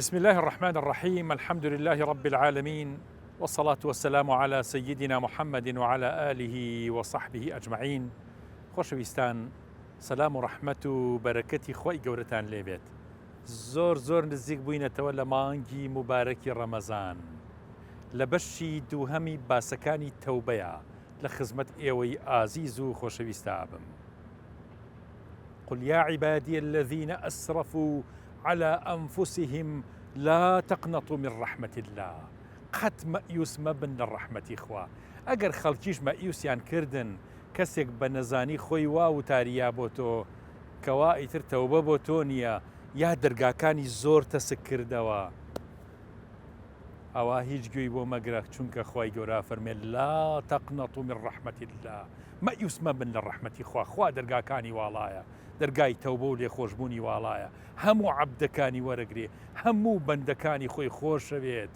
بسم الله الرحمن الرحيم. الحمد لله رب العالمين، والصلاة والسلام على سيدنا محمد وعلى آله وصحبه أجمعين. خۆشەویستان، سەلام و ڕەحمەت و بەرەکەتی خۆی گەورەتان لێبێت. زۆر نزیک بووینەتەوە لە مانگی موبارەکی ڕەمەزان، لە بەشی دووهەمی باسەکانی تەوبەیە لە خزمەت ئێوەی ئازیز و خۆشەویستا بم. قل يا عبادي الذين أسرفوا على أنفسهم لا تقنطوا من رحمة الله. قەت مەئیوس مەبن لە ڕەحمەتی خوا. ئەگەر خەڵکیش مەئیوسیان کردن، کەسێک بە نەزانی خۆی وا وتاریا بۆ تۆ کەوا ئیتر تەوبە بۆ تۆ نییە، یا دەرگاکانی زۆر تەسک کردەوە، ئەوە هیچ گوێی بۆ مەگرە، چونکە خوای گەورە فەرمێت لا تقنطوا من رحمة الله. مەئیوس مەبن لە ڕەحمەتی خوا. خوا دەرگاکانی واڵایە، دەرگای تەوبە و لێخۆشبوونی واڵایە. هەموو عەبدەکانی وەرەگرێ، هەموو بەندەکانی خۆی خۆشەوێت،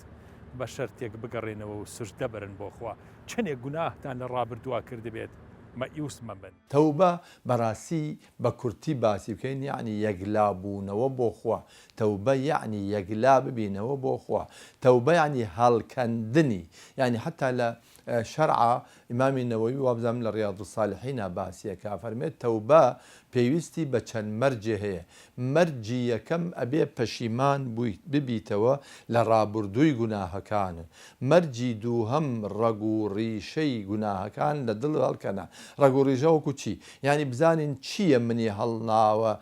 بە شەرتێک بگەڕێنەوە و سوژدە بەرن بۆ خوا. چەندێک گوناهتان لە ڕابردووا کردبێت، مەئیوس مەبن. تەوبە بەڕاستی بە کورتی باسی بکەین، یعنی یەکلابوونەوە بۆ خوا. تەوبە یعنی یەکلا ببینەوە بۆ خوا. تەوبە یعنی هەڵکەندنی، یعنی حتا لە شەرعە ئیمامی نەوەوی وابزانم لە ڕیاض الصالحینە باسیەکە فەرمێت تەوبە پێویستی بە چەند مەرجێ هەیە. مەرجی یەکەم ئەبێ پەشیمان ببیتەوە لە ڕابردووی گوناهەکان. مەرجی دووهەم ڕەگ و ڕیشەی گوناهەکان لە دڵ هەڵکەنە. ڕەگ و ڕیژە وەکو چی؟ یعنی بزانین چییە منی هەڵناوە،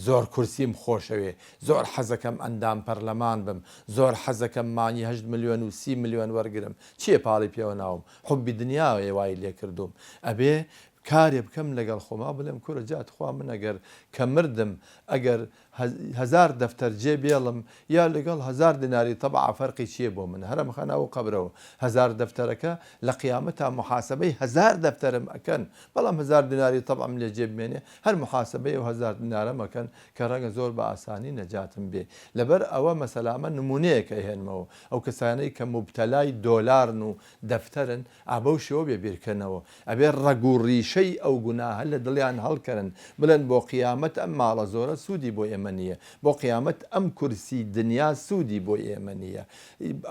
زۆر کورسیم خۆشەوێ، زۆر حەزەکەم ئەندام پەرلەمان بم، زۆر حەزەکەم مانی 8 ملیۆن و 30 ملیۆن وەرگرم. چییە پاڵی پێوە ناوم؟ حوبی دنیا وای لێ کردوم. ئەبێ کارێ بکەم لەگەڵ خۆما بڵێم کوورە جات خوا من ئەگەر کە مردم ئەگەر 1000 دەفتەر جێ بێڵم یا لەگەڵ 1000 دیناری تەبع فەرقی چییە بۆ من؟ هەرە مخەناوە قەبرەوە 1000 دەفتەرەکە لە قیامەتا محاسبەی 1000 دەفتەرم ئەکەن، بەڵام 1000 دیناری تەبعم لێ جێ بمێنێ هەر محاسبەی و 1000 دینارەم ئەکەن کە ڕەنگە زۆر بە ئاسانی نەجاتم بێ. لەبەر ئەوە مەسەلامە نمونەیەکە هێنمەوە، ئەو کەسانەی کە مبتەلای دۆلارن و دەفتەرن ئابەو شێوە بێبیرکەنەوە. ئەبێ ڕەگ و ڕیشەی ئەو گوناهە لە دڵیان هەڵکەرن، بڵێن بۆ قیامەت ئەم ماڵە زۆرە سوودی بۆ ئێمە نییە، بۆ قیامەت ئەم کورسی دنیا سوودی بۆ ئێمە نییە.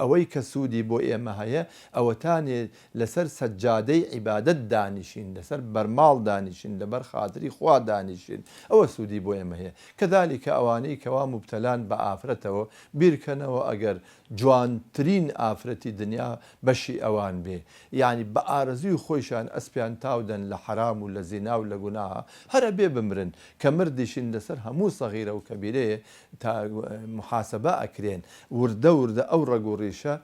ئەوەی کە سوودی بۆ ئێمە هەیە ئەوەتانێ لەسەر سەجادەی عیبادەت دانیشین، لەسەر بەرماڵ دانیشین، لەبەر خاتری خوا دانیشین، ئەوە سوودی بۆ ئێمە هەیە. کەذالکە ئەوانەی کەوا مبتەلان بە ئافرەتەوە بیرکەنەوە ئەگەر جوانترین ئافرەتی دنیا بەشی ئەوان بێ، یعنی بە ئارەزوی خۆیشان ئەسپیان تاودەن لە حرام و لە زینا و لە گوناها، هەرە بێ بمرن کە مردیشین لەسەر هەموو سەغیرە و کەبیرەیە تا محاسبە ئەکرێن. وردە ئەو ڕەگ و ڕیشە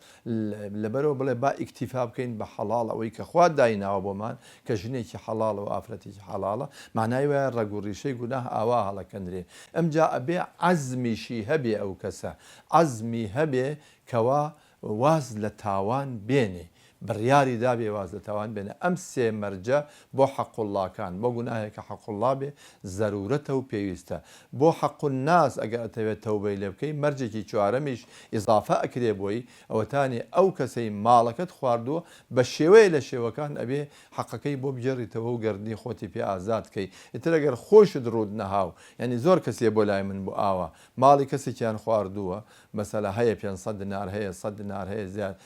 لەبەرەوە بڵێ با ئیکتیفا بکەین بە حەڵاڵ، ئەوەی کە خوا دایناوە بۆمان کە ژنێکی حەڵاڵە و ئافرەتێکی حەڵاڵە، معنای وایە ڕەگ و ڕیشەی گوناه ئاوا هەڵەکەندرێ. ئەمجا ئەبێ عەزمیشی هەبێ، ئەو کەسە عەزمی هەبێ کەوا واز لە تاوان بێنێ، بڕیاری دابێ واز لە تاوان بێنە. ئەم سێ مەرجە بۆ حەقوڵڵاکان، بۆ گوناهێکە حەقوڵڵا بێ زەرورەتە و پێویستە. بۆ حەقوالناس ئەگەر ئەتەوێت تەوبەی لێ بکەی، مەرجێکی چوارەمیش ئیزافە ئەکرێ بۆی، ئەوەتانی ئەو کەسەی ماڵەکەت خواردووە بە شێوەیە لە شێوەکان ئەبێ حەقەکەی بۆ بجێڕیتەوە و گەردنی خۆتی پێ ئازاد کەی. ئیتر ئەگەر خۆشت ڕوود نەهاو، یعنی زۆر کەسێ بۆ لای من بوو ئاوە ماڵی کەسێکیان خواردووە، مەسەلا هەیە 500 دینار هەیە، 100 دینار هەیە، زیاد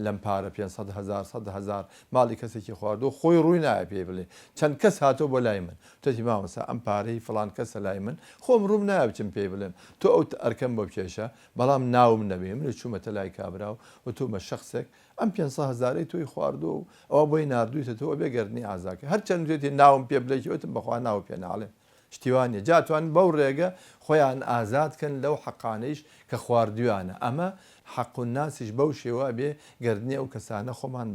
لەم پارە 500,000 100,000 ماڵی کەسێکی خواردووە، خۆی ڕووی نایە پێ بڵێ چەند کەس هاتۆ بۆ لای من، توتی مامەسا ئەم پارەی فڵان کەسە لای من، خۆم ڕووم نایە بچم پێی بڵێم تۆ ئەو ئەرکەم بۆ بکێشە، بەڵام ناوم نەبێ، من چوومەتە لای کابرا و تۆ بە شخصێک ئەم 500,000 تۆی خواردووە و ئەوە بۆی نردوویتە تۆ بێ گەردنی ئازاکە، هەر چەند توێتی ناوم پێ بڵێکیوتم بەخوا ناو پێ ناڵێ شتیوانە، جاتوان بەو ڕێگە خۆیان ئازادکەن لەو حەقانەیش کە خواردویانە. ئەمە حەق و ناسیش بەو شێوە بێ گەردنی ئەو کەسانە خۆمان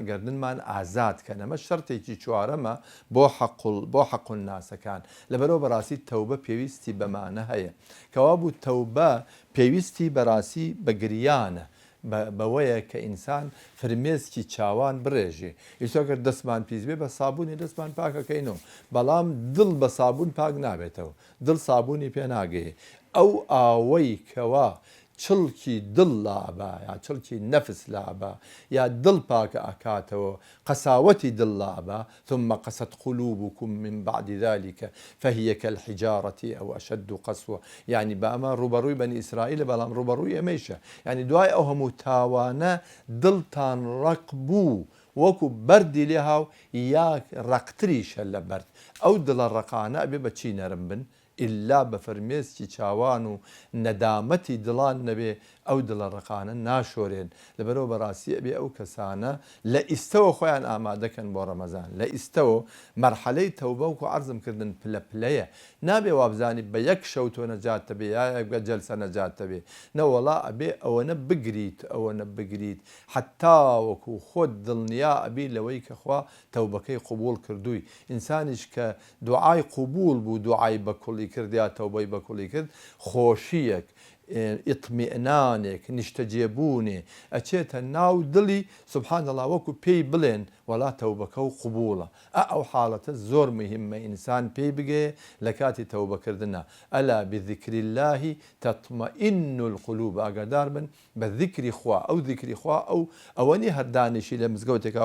گردنمان ئازادکەن. ئەمە شەرتێکی چوارەمە بۆ حەق و ناسەکان. لەبەرەوە بەڕاستی تەوبە پێویستی بەمانە هەیە، کەوا بوو تەوبە پێویستی بەڕاستی بە گریانە، بەوەیە کە ئینسان فرمێسکی چاوان بڕێژێ. ئیسۆگەر دەستمان پیس بێ بە سابوونی دەستمان پاکەکەینەوە، بەڵام دڵ بە سابوون پاک نابێتەوە، دڵ سابوونی پێ ناگەیە. ئەو ئاوەی کەوا چڵکی دڵ لابە یا چڵکی نەفس لابە یا دڵ پاکە ئەکاتەوە قەساوەتی دڵ لابە ثم قست قلوبكم من بعد ذلك فهي كالحجارة أو أشد قسوة يعني بأما روبروي بني إسرائيل بلام روبروي أميشة يعني دعاء أوهم تاوانا دلتان رقبو وەکو بەردی لێ هاو یا ڕقتریشە لە بەرد ئەو دڵە ڕقانە ئەبێ بەچی نەرم بن ئللا بە فەرمێسکی چاوان و نەدامەتی دڵان نەبێ ئەو دڵە ڕقانە ناشۆرێن لەبەرەوە بەڕاستی ئەبێ ئەو کەسانە لە ئیستەوە خۆیان ئامادەکەن بۆ ڕەمەزان لە ئیستەوە مەرحەلەی تەوبە وکو عەرزمکردن پلە پلەیە نابێ وابزانی بە یەک شەو تۆ نەجاتە بێ یا یەکگە جەلسە نەجاتە بێ نەوەڵا ئەبێ ئەوەنە بگریت ئەوەنە بگریت حتا وەکو خۆت دڵنیا ئەبی لەوەی کە خوا تەوبەکەی قبول کردووی ئینسانیش کە دوعای قبول بوو دوعای بەکوڵی کرد یا تەوبەی بەکوڵی کرد خۆشیەک ئیطمیئنانێک نیشتەجێبوونێ ئەچێتە ناو دڵی سبحان الله وەکو پێی بڵێن وەڵا تەوبەکە و قبوڵە ئەو حاڵەتە زۆر مهمە ئینسان پێی بگێ لە کاتی تەوبەکردنە ئەلا بذیکری الله تەطمئن القلوب ئاگادار بن بە ذیکری خوا ئەو ذیکری خوا ئەوەنی هەردانیشی لە مزگەوتێکا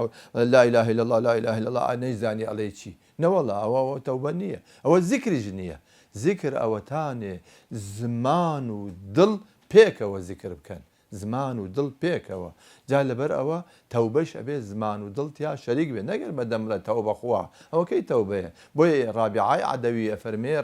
لا إله إلا الله لا إله إلا الله نەیزانی ئەڵێ چی نەوەڵا ئەوە تەوبە نییە ئەوە ذیکریش نییە ذکر ئەوەتانێ زمان و دڵ پێکەوە ذکر بکەن زمان و دڵ پێکەوە جا لەبەر ئەوە تەوبەش ئەبێ زمان و دڵتیا شەریک بێ نەگەر بەدەم لە تەوبە خوا ئەوەکەی تەوبەیە بۆیە ڕابعای عەدەوی ئەفەرمێ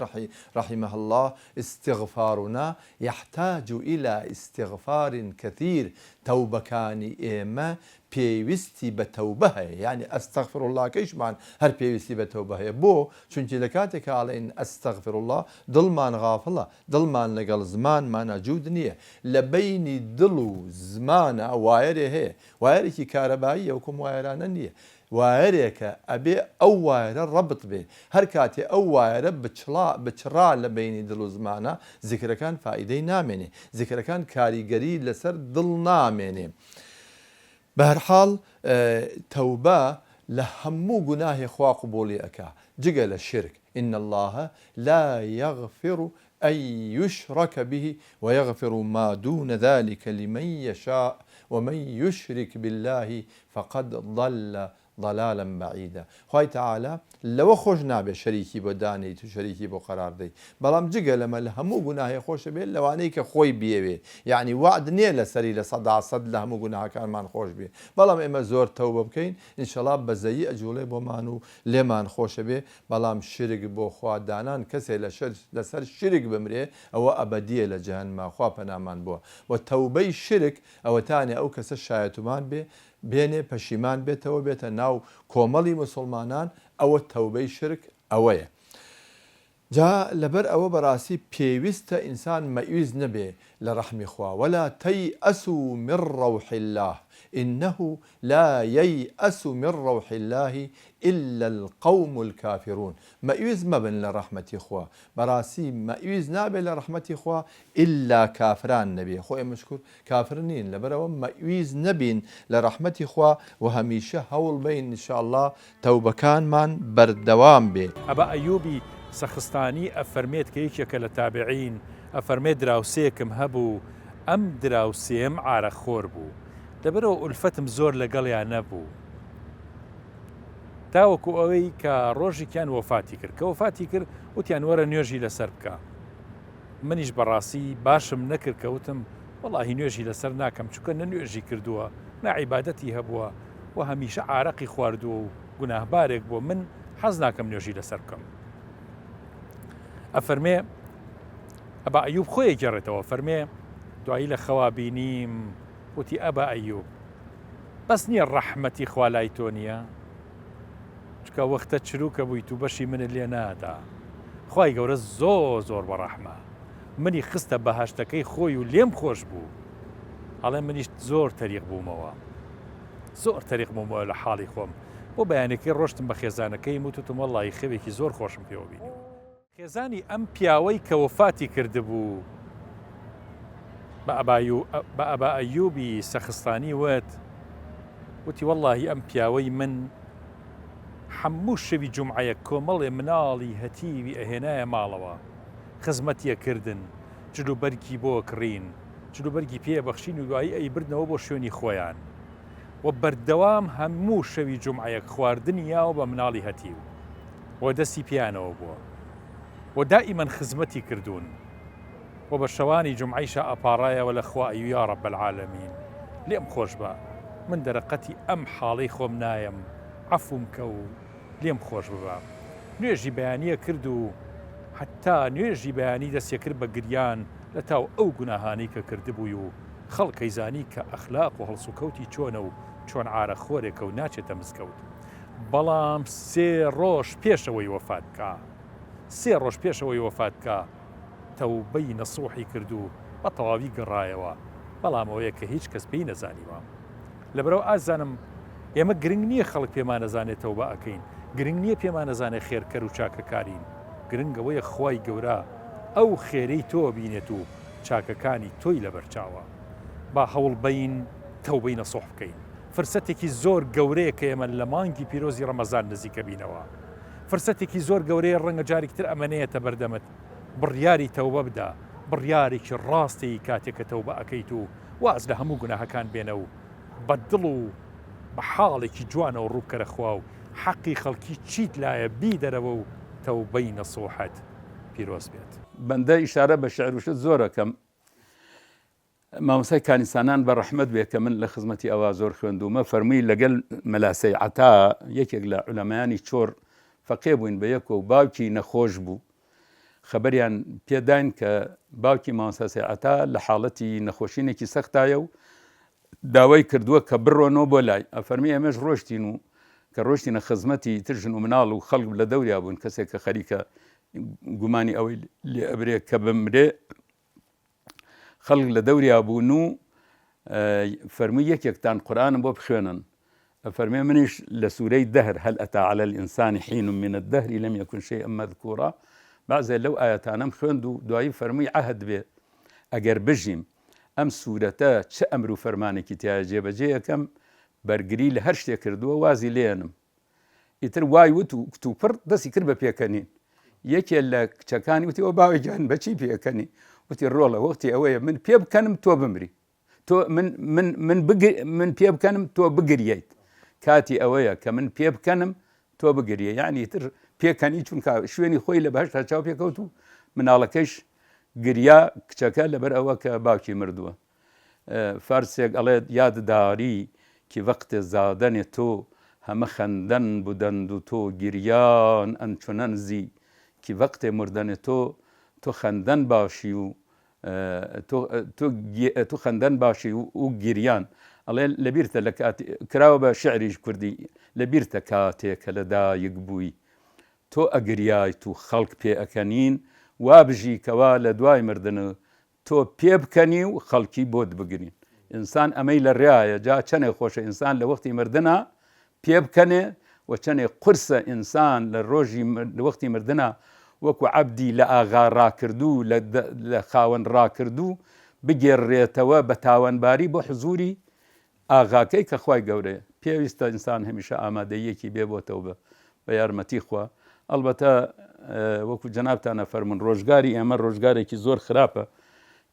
رحمه الله استغفارنا يحتاج إلى استغفار كثير تەوبەکانی ئێمە پێویستی بە تەوبە هەیە یعنی ئەستەغفر الله کەیشمان هەر پێویستی بە تەوبە هەیە بۆ چونکی لە کاتێکە ئاڵێن ئەستەغفر الله دڵمان غافڵە دڵمان لەگەڵ زمانمانە جوود نییە لە بەینی دڵ و زمانە وایەرێ هەیە وایەرێکی کارەبایی وەکوم وایەرانە نییە وایەرێکە ئەبێ ئەو وایەرە ڕەبت بێ هەر کاتێ ئەو وایەرە بچڕا لە بینی دڵ و زمانە زیکرەکان فائیدەی نامێنێ زیکرەکان کاریگەری لەسەر دڵ نامێنێ بە هەر حاڵ تەوبە لە هەموو گوناهی خوا قبوڵی ئەکا جگە لە شرک إن الله لا يغفر أن يشرك به ويغفر ما دون ذلك لمن يشاء ومن يشرك بالله فقد ضل ضلالا بعيدا خوای تعالى لەوە خۆش نابێ شەریکی بۆ دانیت و شەریکی بۆ قەرار دەیت بەڵام جگە لەمە لە هەموو گوناهی خۆشە بێت لەوانەیە کە خۆی بێوێ یعنی وعد نییە لەسەری لە سەد لە هەموو گوناهەکانمان خۆش بێ بەڵام ئێمە زۆر تەوبە بکەین ئینشەڵا بەزەیی ئەجوڵێ بۆمان و لێمان خۆشە بێ بەڵام شرک بۆ خوادانان کەسێ لەسەر شرک بمرێ ئەوە ئەبەدیە لە جەهەنەما خوا پەنامان بووە و تەوبەی شرک ئەوەتانێ ئەو کەسە شایەتومان بێ بێنێ پەشیمان بێتەوە بێتە ناو کۆمەڵی مسلمانان ئەوە تەوبەی شرک ئەوەیە جا لەبەر ئەوە بەڕاستی پێویستە ئینسان مەیویز نەبێ لە ڕەحمی خوا ولا تەیئەسوا من ڕەوح الله إنه لا ييأس من روح الله إلا القوم الكافرون مەیویز مەبن لە ڕەحمەتی خوا بەڕاستی مەیویز نابێت لە ڕەحمەتی خوا إلا کافران نەبێ خۆی مشکور کافر نین لەبەرەوە مەیویز نەبین لە ڕەحمەتی خوا و هەمیشە هەوڵ بین ئینشاءالله تەوبەکانمان بەردەوام بێ ئەبا ئەیوبی سەخستانی ئەفەرمێت کە یەکێکە لە تابعین ئەفەرمێت دراوسەیەکم هەبوو ئەم دراوسێم ئارەخۆر بوو لەبەرەوە ئولفەتم زۆر لەگەڵیان نەبوو تاوەکو ئەوەی کە ڕۆژێکیان وەفاتی کرد کە وەفاتی کرد وتیان وەرە نوێژی لەسەر بکە منیش بەڕاستی باشم نەکرد کەوتم وەڵاهی نوێژی لەسەر ناکەم چونکە نە نوێژی کردووە نەعیبادەتی هەبووە و هەمیشە عارەقی خواردووە و گوناهبارێک بۆ من حەز ناکەم نوێژی لەسەر بکەم ئەفەرمێ ئەبا ئەیوب خۆی گەڕێتەوە فەرمێ دوایی لە خەوا بینیم وتی ئەبا ئەیوب بەس نییە ڕەحمەتی خوا لای تۆ نییە چکە وەختە چروکە بوویت و بەشی منت لێ نادا خوای گەورە زۆر بەڕەحمە منی خستە بەهەشتەکەی خۆی و لێم خۆش بوو ئەڵێ منیش زۆر تەریق بوومەوە زۆر تەریق بوومەوە لە حاڵی خۆم بۆ بەیانەکەی ڕۆشتم بە خێزانەکەی وتم وەڵڵی خەوێکی زۆر خۆشم پێوە بینی خێزانی ئەم پیاوەی کە وەفاتی کردبوو بە ئەبا ئەیوبی سەخستانی وتی وەڵڵاهی ئەم پیاوەی من هەموو شەوی جومعەیە کۆمەڵێ مناڵی هەتیوی ئەهێنایە ماڵەوە خزمەتیە کردن جلوبەرگی بۆ کڕین جلوبەرگی پێبەخشین و دوایی ئەیبردنەوە بۆ شوێنی خۆیان و بەردەوام هەموو شەوی جومعەیەک خواردنیا و بە مناڵی هەتیو و دەستی پیانەوە بووە و دائیمەن خزمەتی کردوون و بە شەوانی جومعەیشە ئەپاڕایەوە لە خوای یا رب العالمین لێم خۆش بە من دەرەقەتی ئەم حاڵەی خۆم نایم عەفوم کە و لێم خۆش ببە نوێژی بەیانیە کرد و حتا نوێژی بەیانی دەستێ کرد بە گریان لە تاو ئەو گوناهانەی کە کردبووی و خەڵکەی زانی کە ئەخلاق و هەڵسوکەوتی چۆنە و چۆن ئارەخۆرێکە و ناچێتە مزگەوت بەڵام 3 ڕۆژ پێشەوەی وەفات بکە 3 ڕۆژ پێشەوەی وەفات بکە تەوبەی نەسوحی کرد و بە تەواوی گەڕایەوە بەڵام ئەوەیە کە هیچ کەس پێی نەزانیوە لەبەرەوە ئازانم ئێمە گرنگ نییە خەڵک پێمان نەزانێت تەوبە ئەکەین گرنگ نییە پێمان نەزانێت خێرکەر و چاکەکارین گرنگەوەیە خوای گەورە ئەو خێرەی تۆ بینێت و چاکەکانی تۆی لەبەرچاوە با هەوڵ بین تەوبەی نەسوح بکەین فرسەتێکی زۆر گەورەیە کە ئێمە لە مانگی پیرۆزی ڕەمەزان نزیکە بینەوە فرسەتێکی زۆر گەورەیە ڕەنگە جارێکتر ئەمەنەیەتە بەردەمت بڕیاری تەوبە بدە بڕیارێکی ڕاستی کاتێککە تەوبە ئەەکەیت و واز لە هەموو گوناهەکان بێنە و بە دڵ و بە حاڵێکی جوانەوە ڕووبکەرە خوا و حەقی خەڵکی چیت لایە بی دەرەوە و تەوبەی نەسوحەت پیرۆز بێت بەندە ئیشارە بە شعروشت زۆرەکەم مامۆستای کانیسانان بە ڕەحمەت بێ کە من لە خزمەتی ئەوە زۆر خوێندومە فەرمووی لەگەڵ مەلاسەی عەتا یەکێک لە عولەمایانی چۆر فەقێ بووین بە یەک و باوکی نەخۆش بوو خەبەریان پێداین کە باوکی مامۆستا عەتا لە حاڵەتی نەخۆشینێکی سەختایە و داوای کردووە کە بڕۆنەوە بۆ لای ئەفەرمی ئێمەش ڕۆشتین و کە ڕۆشتینە خزمەتی ترژن و مناڵ و خەڵک لە دەوریا بوون کەسێک کە خەریکە گومانی ئەوەی لێ ئەبرێ کە بمرێ خەڵک لە دەوریا بوون و فەرمووی یەکێکتان قورئانم بۆ بخوێنن ئەفەرمێ منیش لە سوورەی دەهر هەل ئەتا عەلە الئینسانی حین من الدەهر لەم یەکن شەیئا مەذکوورا بەعزێ لەو ئایەتانەم خوێند و دوایی فەرمووی عەهد بێ ئەگەر بژیم ئەم سوورەتە چه ئەمر و فەرمانێکی تایە جێبەجێ یەکەم بەرگری لە هەر شتێک کردووە وازی لێنم ئیتر وای وت و کتوپڕ دەستی کرد بە پێکەنین یەکێ لە کچەکانی وتیەوە باوێکیان بەچی پێکەنی وتی ڕۆڵە وەختی ئەوەیە من پێ بکەنم تۆ بمری تۆ من پێ بکەنم تۆ بگرییت کاتی ئەوەیە کە من پێ بکەنم تۆ بگریە یعنی تر پێکەنی چونکە شوێنی خۆی لە بەهەشتا چاو پێکەوت و مناڵەکەیش گریا کچەکە لەبەر ئەوە کە باوکی مردووە فارسێک ئەڵێ یادداری کی وەقت زادەنێ تۆ هەمە خەندەن بودەند و تۆ گریان ئەنچۆنەن زی کی وەقتێ مردنێ تۆ خەندەن باشی و تۆ خەندەن باشی و گریان ئەڵێ لەبیرتە لە کراوە بە شعریش کوردی لەبیرتە کاتێکە لەدایک بووی تۆ ئەگریایت و خەڵک پێ ئەکەنین وا بژی کەوا لە دوای مردن تۆ پێ بکەنی و خەڵکی بۆت بگرین ئینسان ئەمەی لە ڕایە جا چەندێک خۆشە ئینسان لە وەختی مردنە پێ بکەنێ و چەندێک قورسە ئینسان لە ڕۆژی لە وەختی مردنە وەکو عەبدی لە ئاغا ڕاکردوو لە خاوەن ڕاکردوو بگێڕێتەوە بە تاوانباری بۆ حزوری ئاغاکەی کە خوای گەورەیە پێویستە ئینسان هەمیشە ئامادەیەکی بێ بۆتەوە بە یارمەتی خوا ئەلبەتە وەکو جەنابتانە فەرمون ڕۆژگاری ئێمە ڕۆژگارێکی زۆر خراپە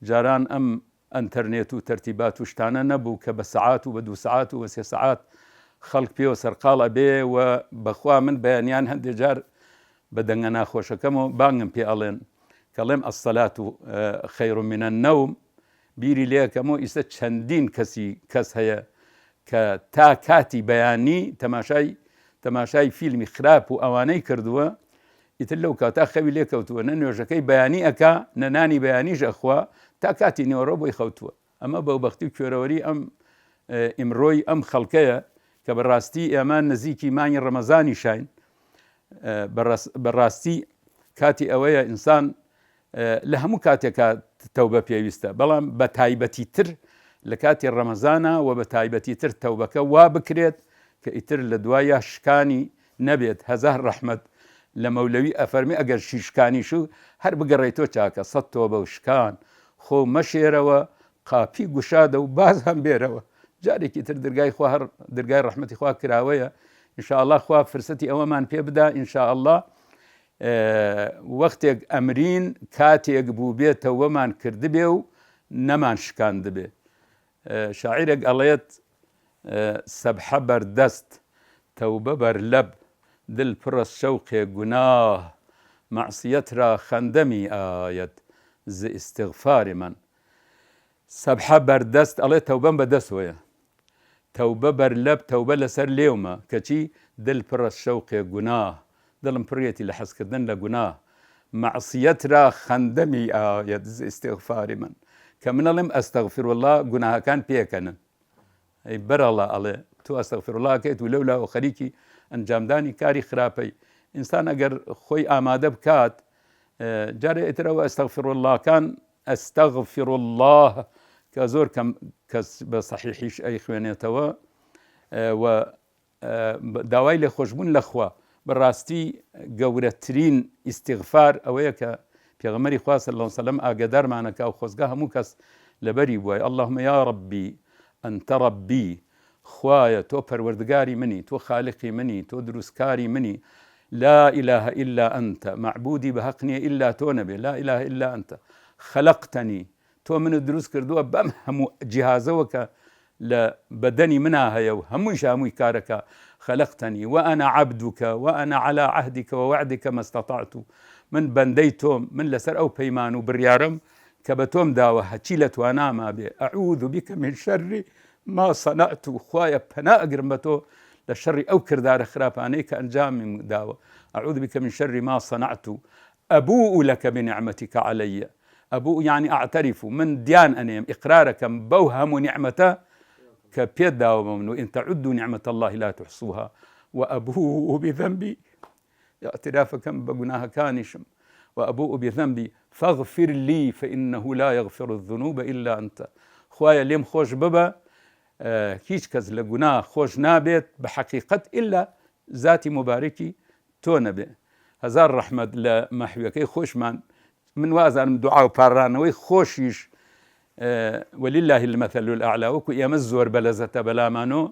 جاران ئەم ئەنتەرنێت و تەرتیبات و شتانە نەبوو کە بە سەعات و بە 2 سەعات و بە 3 سەعات خەڵک پێوە سەرقاڵە بێ و بەخوا من بەیانیان هەندێک جار بە دەنگە ناخۆشەکەمەوە بانگم پێ ئەڵێن کەڵێم ئەسەلات و خەیر من النەوم بیری لێکەمەوە ئیستا چەندین کەس هەیە کە تا کاتی بەیانی تەماشای فیلمی خراپ و ئەوانەی کردووە ئیتر لەو کاتا خەوی لێکەوتووە نە نوێژەکەی بەیانی ئەکا نەنانی بەیانیش ئەخوا تا کاتی نێوەڕۆ بۆی خەوتووە ئەمە بەوبەختی و کوێرەوەری ئەم ئیمڕۆی ئەم خەڵکەیە کە بەڕاستی ئێمە نزیکی مانگی ڕەمەزانی شاین بەڕاستی کاتی ئەوەیە ئینسان لە هەموو کاتێکا تەوبە پێویستە بەڵام بە تایبەتی تر لە کاتی ڕەمەزانە و بە تایبەتی تر تەوبەکە وا بکرێت کە ئیتر لە دوایە شکانی نەبێت هەزار ڕەحمەت لە مەولەوی ئەفەرمی ئەگەر شیشکانیش و هەر بگەڕێیتۆ چاکە 100 تۆبە و شکان خۆ مەشێرەوە قاپی گوشادە و باز هەم بێرەوە جارێکی تر دەرگای خوا هەر دەرگای ڕەحمەتی خوا کراوەیە ئینشاءالله خوا فرسەتی ئەوەمان پێ بدا ئینشاءالله وەختێک ئەمرین کاتێک بوو بێت تەوبەمان کردبێ و نەمان شکان دەبێ. شاعیرێک ئەڵێت سەبحە بەردەست تەوبە بەرلەب دل پڕە شەوقێ گوناه معسیەت را خەندەمی ئاەت ز ئیستیغفاری من. سەبحە بەردەست ئەڵێ تەوبەم بەدەست وەیە، تەوبە بەرلەب تەوبە لەسەر لێومە کەچی دل پڕە شەوقێ گوناه، دڵم پڕێتی لە حەزکردن لە گوناه، معسیەت را خەندەمی ئاەت ز ئیستیغفاری من. کە من ئەڵێم ئەستەغفر الله گوناهەکان پێکەنن، ئەی بەرەڵا ئەڵێ تۆ ئەستەغفر الله کەیت و لەولاوە خەریکی ئەنجامدانی کاری خراپەی. ئینسان ئەگەر خۆی ئامادە بکات جارێ ئیترەوە ئەستەغفر الله کان ئەستەغفر الله کە زۆر کەس بە سەحیحیش ئەی خوێنێتەوە و داوای لێخۆشبوون لەخوا بەڕاستی گەورەترین ئیستیغفار ئەوەیە کە پێغەمبەری خوا صلی الله علیه و سلم ئاگادارمانەکە و خۆزگا هەموو کەس لەبەری بووە. اللهم یا ربی ئەنتە ربی، خوایە تۆ پەروەردگاری منی، تۆ خالقی منی، تۆ دروستکاری منی، لا إله إلا أنت، معبودی بە حەق نییە ئیلا تۆ نەبێ، لا إله إلا أنت خەلەقتەنی، تۆ منت دروست کردووە بەم هەموو جیهازەوە کە لە بەدەنی منا هەیە و هەموویش هەمووی کارەکە. خەلەقتەنی وأنا عبدك وأنا على عهدك ووعدك ما استطعت، من بەندەی تۆم، من لەسەر ئەو پەیمان و بڕیارم کە بە تۆم داوە هەچی لە تواناما بێ. ئەعوذ بك من شر ما صنعت، خوایە پەنا ئەگرم بە تۆ لە شەڕی ئەو کردارە خراپانەی کە ئەنجامی داوە. ئەعوذ بك من شر ما صنعت ئەبوء لك بنعمتك علي، ئەبوء يعني ئەعتەریف، من دیان ئەنێم ئیقرارەکەم بەو هەموو نیعمەتە کە پێت داوەمە من، و ئین تەعودوا نعمة الله لا تحصوها، وأبوء بذنبي، اعترافەکەم بە گوناهەکانیشم، وأبوء بذنبي فاغفر لي فإنه لا يغفر الذنوب إلا أنت. خوایە لێم خۆش ببە، هیچ کەس لە گوناه خۆش نابێت بە حەقیقەت ئیلا ذاتی مبارەکی تۆ نەبێ. هەزار ڕەحمەت لە مەحویەکەی خۆشمان. من وازانم دوعا و پاڕانەوەی خۆشیش ولله المەثل الأعلى، وەکو ئێمە زۆر بەلەزەتە بەلامانۆ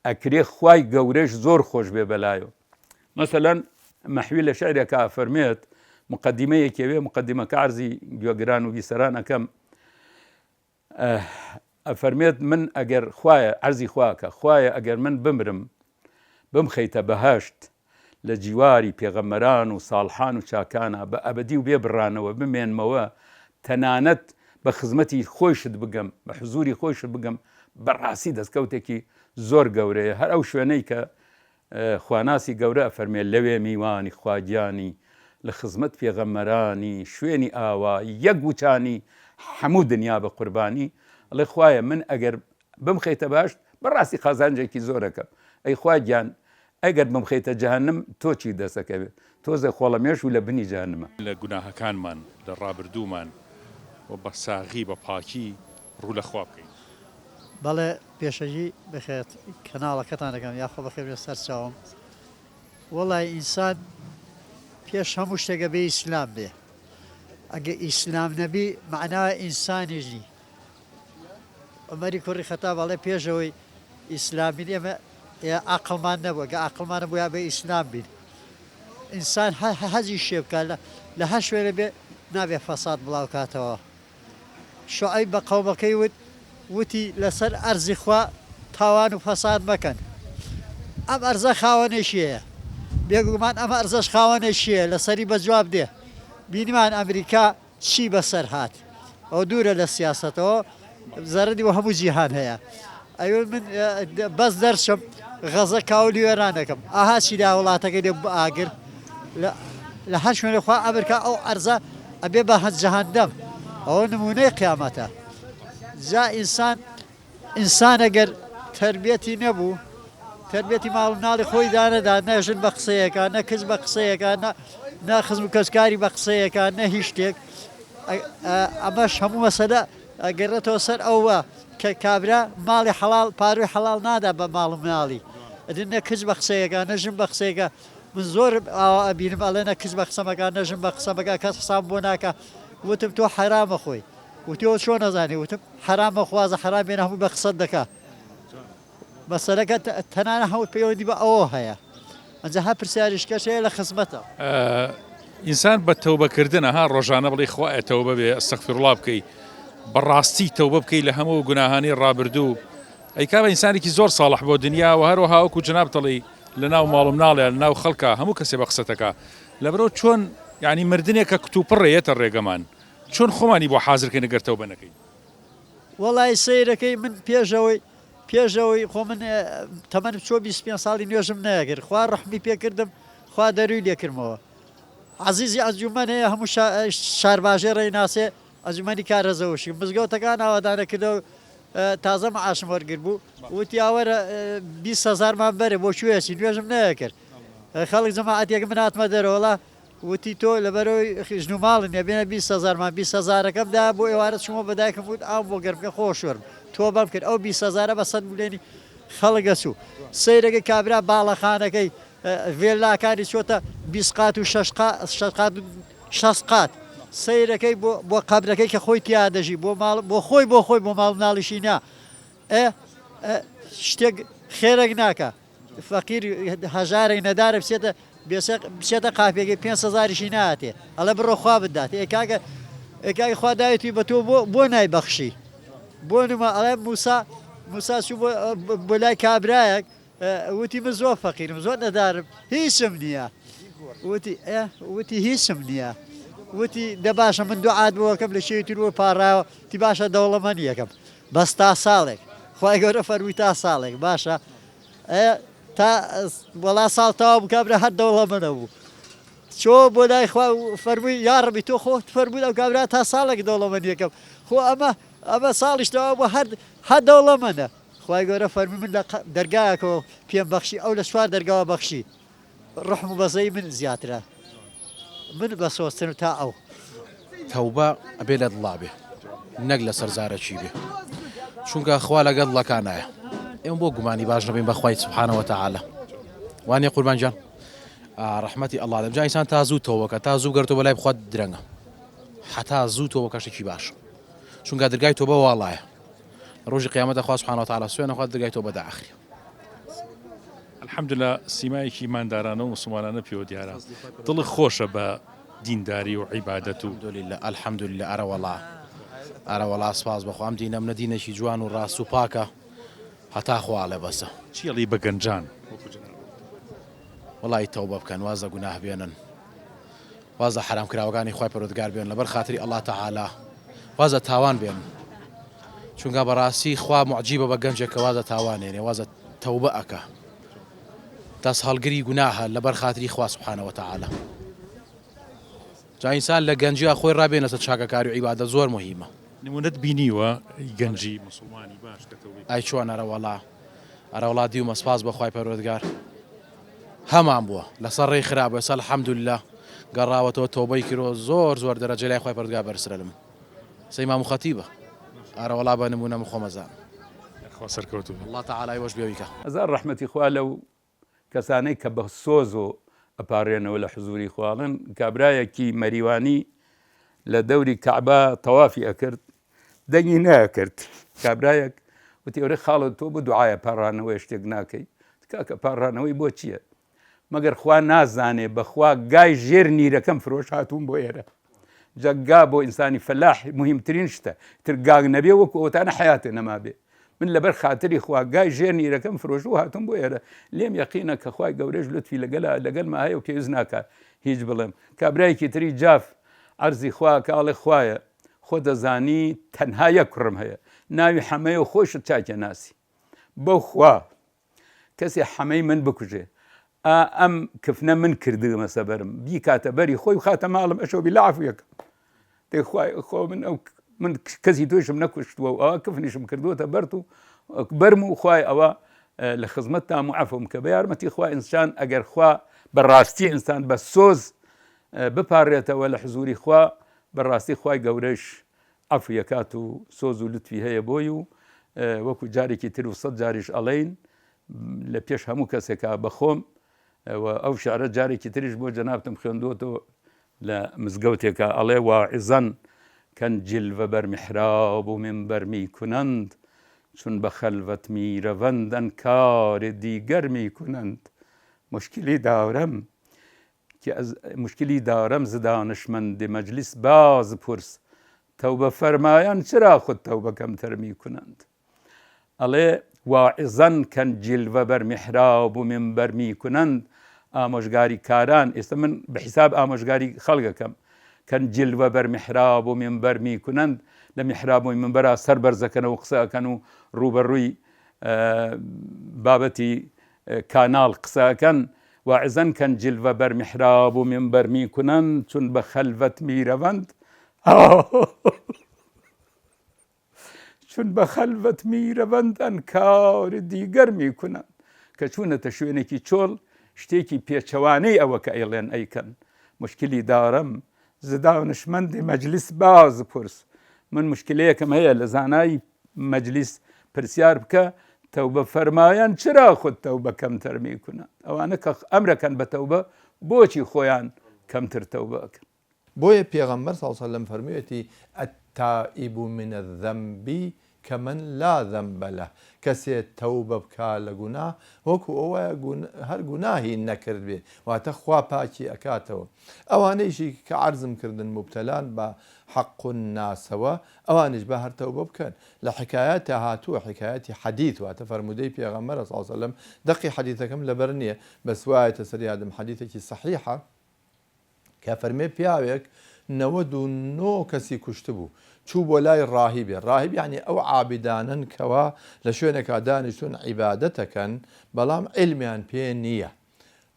ئەکرێ خوای گەورەش زۆر خۆش بێ بەلایۆ. مەسەلەن مەحوی لە شعرێکە فەرمێت، مقدمەیەکێوێ مقدمەکە عەرزی گوێگران و بیسەران ئەەکەم، ئەفەرمێت من ئەگەر خوایە عەرزی خواکە، خوایە ئەگەر من بمرم بمخەیتە بەهەشت لە جیواری پێغەمبەران و ساڵحان و چاکانە بە ئەبەدی و بێ بڕانەوە بمێنمەوە، تەنانەت بە خزمەتی خۆشت بگەم، بە حزوری خۆشت بگەم، بەڕاستی دەستکەوتێکی زۆر گەورەیە. هەر ئەو شوێنەی کە خواناسی گەورە ئەفەرمێت لەوێ میوانی خواگیانی لە خزمەت پێغەمبەرانی شوێنی ئاوا یەک وچانی هەموو دنیا بە قوربانی. ئەڵێ خوایە من ئەگەر بمخەیتە باشت بەڕاستی قازانجێکی زۆرەکەم. ئەی خواگیان ئەگەر بمخەیتە جەهەنم تۆ چی دەسەکەوێت؟ تۆزە خۆڵەمێش و لە بنی جەهەنمە. لە گوناهەکانمان لە ڕابردوومان و بە ساغی بە پاکی ڕوو لە خوا بکەین. بەڵێ پێشەجی بخێت کەناڵەکەتان دەکەم یاخۆ بەخێر سەر چاوم. وەڵای ئینسان پێش هەموو شتێکە بێ ئیسلام بێ، ئەگە ئیسلام نەبی معناوە ئینسانیژی. عومەری کوڕی خەتاب بەڵێ پێشەوەی ئیسلامی ئێمە عەقڵمان نەبووە، گە عەقڵمان نەبووە بێ ئیسلام بین. ئینسان هەزی شێ بکات لە هەر شوێنە بێ نابێ فەساد بڵاو کاتەوە. شوعەیب بە قەومەکەی وتی لەسەر ئەرزی خوا تاوان و فەساد مەکەن. ئەم ئەرزە خاوەنێکیەیە، بێگومان ئەمە ئەرزەش خاوەنێکیەیە لەسەری بە جواب دێ. بینیمان ئەمریکا چی بەسەر هات، ئەو دوورە لە سیاسەتەوە زەرەری و هەموو جیهان هەیە. ئەوێ من بەس دەرچم غەزە کاولی وێرانەکەم ئاها چیدا وڵاتەکەی لێ ئاگر لە هەر شوێنێ خوا ئەمریکا ئەو ئەرزە ئەبێ بە هەند جەهەنەم. ئەوە نمونەی قیامەتە. جا ئینسان ئەگەر تربیەتی نەبوو، تربیەتی ماڵ مناڵی خۆی دانەدا، نەژن بە قسەیەکە، نە کەس بە قسەیەکە، نە خزم و کەسکاری بە قسەیەکە، نە هیچ شتێک. ئەمەش هەموو مەسەلە ئەگەڕێتەوە سەر ئەوە کە کابرا ماڵی حەڵاڵ پاروی حەڵاڵ نادا بە ماڵ مناڵی. ئەدن نە کەس بە قسەیەکە، نەژن بە قسەیەکە. من زۆر ئەبینم ئەڵێ نە کەس بە قسەمەکە، نەژن بە قسەمەکە، کەس حساب بۆ ناکە. وتم تۆ حەرامە خۆی، وتیەوە چۆن نەزانی؟ وتم حەرامە خوازە حەرام بێنە هەمووی بە قسەت دەکا. مەسەلەکە تەنانە هەموو پەیوەندی بە ئەوە هەیە. ئەنجا هەر پرسیاریشکەش هەیە لە خزمەتە. ئینسان بە تەوبەکردنە ها ڕۆژانە بڵێ خوایە تەوبە بێ ئەستەغفیرڵڵا بکەی، بەڕاستی تەوبە بکەی لە هەموو گوناهانی ڕابردوو ئەی کابە ئینسانێکی زۆر ساڵح بۆ دنیا و هەروەها وەکو جناب دەڵی لە ناو ماڵم ناڵێ لە ناو خەڵکە هەموو کەسێ بە قسەتەکە لەبەرەوە چۆن یعنی مردنێکە کتوپڕێتە ڕێگەمان چۆن خۆمانی بۆ حازرکەی نەگەر تەوبە نەکەی وەڵی سیرەکەی من پێشەوەی خۆ من تەمەن چۆ 25 ساڵی نوێژم نەیەگرت خوا ڕەحمی پێکردم خوا دەروی لێکردمەوە عزیزی ئەنجومەن هەیە هەموو شارباژێ ڕێناسێ ئەنجومەنی کارەزەوشی مزگەوتەکان ئاوادانەکردەوە تازە مەعاشم وەرگر بوو وتی ئاوەرە 20,000مان بەرێ بۆ کوێسی نوێژم نەیەکرد خەڵک جەماعەتێک من هاتمە دەرەوەڵا وتی تۆ لەبەرەوەی ژنو ماڵن بێنە 20,000مان 20,000ەکەمدا بۆ ئێوارە چوومە بەدایکم وت ئاو بۆ گەرمکە خۆشوەرم تۆ بەم کرد ئەو 20,000 بە سەد بولێنی خەڵگە چوو سەیرەکەی کابرا باڵەخانەکەی ڤێلاکانی چۆتە 20 قات و 6 قات سەیرەکەی بۆ قەبرەکەی کە خۆی تیا دەژی بۆ خۆی بۆ ماڵ ناڵیشی نا شتێک خێرەک ناکە فەقیر هەژارێک نەدارە بچێتە قاپێکی 5,000شی ناتێ ئەلە بڕۆ خوا بدات ئێکاکی خوا داوێتی بە تۆ بۆ نایبەخشی بۆ نمە ئەڵێ موسا چوو بۆ لای کابرایەک وتی من زۆر فەقیرم زۆر نەدارم هیچم نییە وتی هیچم نییە وتی دە باشە من دوعات بۆکەم لە شێوی تر بۆ پاڕاوە تی باشە دەوڵەمەند یەکەم بەس تا ساڵێک خی گەورە فەرمووی تا ساڵێک باشە تا وەڵا ساڵ تاوا بکبرە هەر دەوڵەمەندە بوو چۆ بۆ لای فەرمووی یاڕبی تۆ خۆت فەرمووی ئەو کابرا تا ساڵێک دەوڵەمەند یەکەم خۆ ئەمە ساڵیشتەوە بۆ هەر دەوڵەمەندە خی گەورە فەرمی من لە دەرگایەکەەوە پێم بەخشی ئەو لە سوار دەرگاوە بەخشی ڕحم و بەزەی من زیاترە من بە سۆستن تا ئەو تەوبە ئەبێ لە دڵا بێ نەک لە سەرزارەکی بێ چونکە خوا لەگە دڵەکانایە ئێمە بۆ گومانی باش نەبین بەخوای سوبحانەوە تەعالە وانێ قوربانجان ڕەحمەتی ئەڵڵا دەم جا ئینسان تا زوو تەوبەکە تا زوو گەرتەوە بەلای بخوات درەنگە حتا زوو تەوبەکەشێکی باش چونکە دەرگای تۆبە واڵایە ڕۆژی قیامەتە خوا سوبحانەوە تەعالە سوێنە خوا دەرگای تۆبە داخرێ الحەمدوللا سیمایەکی ماندارانە و مسلمانانە پێوە دیارە دڵی خۆشە بە دینداری و عیبادەت و الحەمدوللا ئەرە وەڵا سپاس بەخوا ئەم دینە منە دینێکی جوان و ڕاست و پاکە هەتا خوا لێ بەسە چیڵی بە گەنجان وڵی تەوبە بکەن وازە گوناه بێنن وازە حرام کراوەکانی خوای پەروەردگار بێن لەبەر خاتری ئەڵڵا تەعالا وازە تاوان بێن چونکە بەڕاستی خوا موعجیبە بە گەنجێک کە وازە تاوانێنێ وازە تەوبە ئەکە دەست هەڵگری گوناهە لەبەر خاتری خوا سوبحانەوە تەعالا جا ئینسان لە گەنجیا خۆی ڕابێنە سەر چاکەکاری و عیبادەت زۆر مهمە نمونەت بینیوە گەنجی مسلمانی باش کە تەوبەی ئای چۆن ئەرە وڵا دیومە سپاس بەخوای پەروەردگار هەمان بووە لەسەر ڕێی خراپە سەل الحەمدوللا گەڕاوەتەوە تەوبەی کرۆ زۆر دەرەجە لای خوای پەروەردگار بەرزترە لەم سەیمام خەتیبە ئەرە وڵا بە نمونە من خۆمەزان خوا سەرکەوتوو الله تعالای وەش بێویکە هەزار ڕەحمەتی خوا لەو کەسانەی کە بە سۆز و ئەپارێنەوە لە حزوری خواڵن کابرایەکی مەریوانی لە دەوری کەعبە تەوافی ئەکرد دەنگی نەکرد کابرایەک وتی ئەوڕێ خاڵت تۆ بۆ دوعایە پاڕانەوەی شتێک ناکەی کاکە پاڕانەوەی بۆ چییە مەگەر خوا نازانێ بەخوا گای ژێر نیرەکەم فرۆش هاتوون بۆ ئێرە جەگا بۆ ئینسانی فەلاح مهمترین شتە تر گاگ نەبێ وەکو ئەوتانە حیاتێ نەما بێ من لەبەر خاتری خوا گای ژێر نیرەکەم فرۆش و هاتوون بۆ ئێرە لێم یەقینە کە خوای گەورەش لوتفی لەگەلما هەیە و پێویست ناکات هیچ بڵێم کابرایەکی تری جاف عەرزی خوا کاڵێ خوایە خۆ دەزانی تەنها یەک کوڕم هەیە ناوی حەمەیە و خۆشت چاکێ ناسی بەو خوا کەسێ حەمەی من بکوژێ ئەم کفنە من کردمە سەبەرم بی کاتە بەری خۆی و خاتە ماڵم ئەشەو بی لە عەفویەکەم دەیخوای خۆ من کەسی تۆشم نەکوشتووە و ئەوە کفنیشم کردووەتە بەرت و بەرم و خوای ئەوە لە خزمەتتان و عەفوم کە بە یارمەتی خوا ئینسان ئەگەر خوا بەڕاستی ئینسان بە سۆز بپارڕێتەوە لە حزوری خوا بەڕاستی خوای گەورەش عەفویەکات و سۆز و لوتفی هەیە بۆی و وەکو جارێکی تر و سەد جاریش ئەڵێین لە پێش هەموو کەسێکا بەخۆم ئەو شعرە جارێکی تریش بۆ جەنابتم خوێندوەوە لە مزگەوتێکە ئەڵێ واعظەن کەنجیل بەر میحراب و منبەر میکنند چون بە خەلوەت میرەوەندەن کاری دیگەر میکنند مشکلی دارم ز دانشمند مجلس باز پرس تەوبە فەرمایان چرا خود تەوبەکەمتر میکنند ئەڵێ واعظەن کەن جیلڤە بەر میحراب و منبەر میکنند ئامۆژگاری کاران ئێستا من بە حیساب ئامۆژگاری خەڵگەکەم کەن جیلڤە بەر میحراب و منبەر میکنند لە میحراب و منبەرە سەر بەرزەکەنەوە قسە ئەکەن و ڕوبەڕووی بابەتی کاناڵ قسە ئەکەن واعظەن کەن جیلڤە بەر میحراب و منبەر میکنند چون بە خەلڤەت میرەوەند چون بە خەلڤەت میرەوەند ئەنکاری دیگەر میکنند کە چوونەتە شوێنێکی چۆڵ شتێکی پێچەوانەی ئەوە کە ئەیڵێن ئەیکەن مشکلی دارم زدانشمەندی مەجلیس باز پرس من مشکلەیەکم هەیە لە زانای مەجلیس پرسیار بکە تەوبە فەرمایان چرا خود تەوبە کەمتر میکنند ئەوانە کە ئەمرەکەن بە تەوبە بۆچی خۆیان کەمتر تەوبە ئەکەن بۆیە پێغەمبەر صلی الله علیه وسلم فەرموویەتی التائب من الذنب كمن لا ذنب له کەسێ تەوبە بکا لە گوناه وەکو ئەوەیە هەر گوناهی نەکرد بێ واتە خوا پاکی ئەکاتەوە ئەوانەیشی کە عەرزم کردن مبتەلان بە حەق و ناسەوە ئەوانش بە هەر تەوبە بکەن لە حکایەتە هاتووە حکایەتی حەدیث واتە فەرمودەی پێغەمبەر صلی الله علیه وسلم دەقی حەدیثەکەم لەبەر نییە بەس وایەتە سەر یادم حەدیثێکی صحیحە کە فەرمێ پیاوێک 99 کەسی کوشت بوو چوو بۆ لای ڕاهیبێ ڕاهیب یعنی ئەو عابدانن کەوا لە شوێنێکا دانیشتون عیبادەتەکەن بەڵام علمیان پێ نییە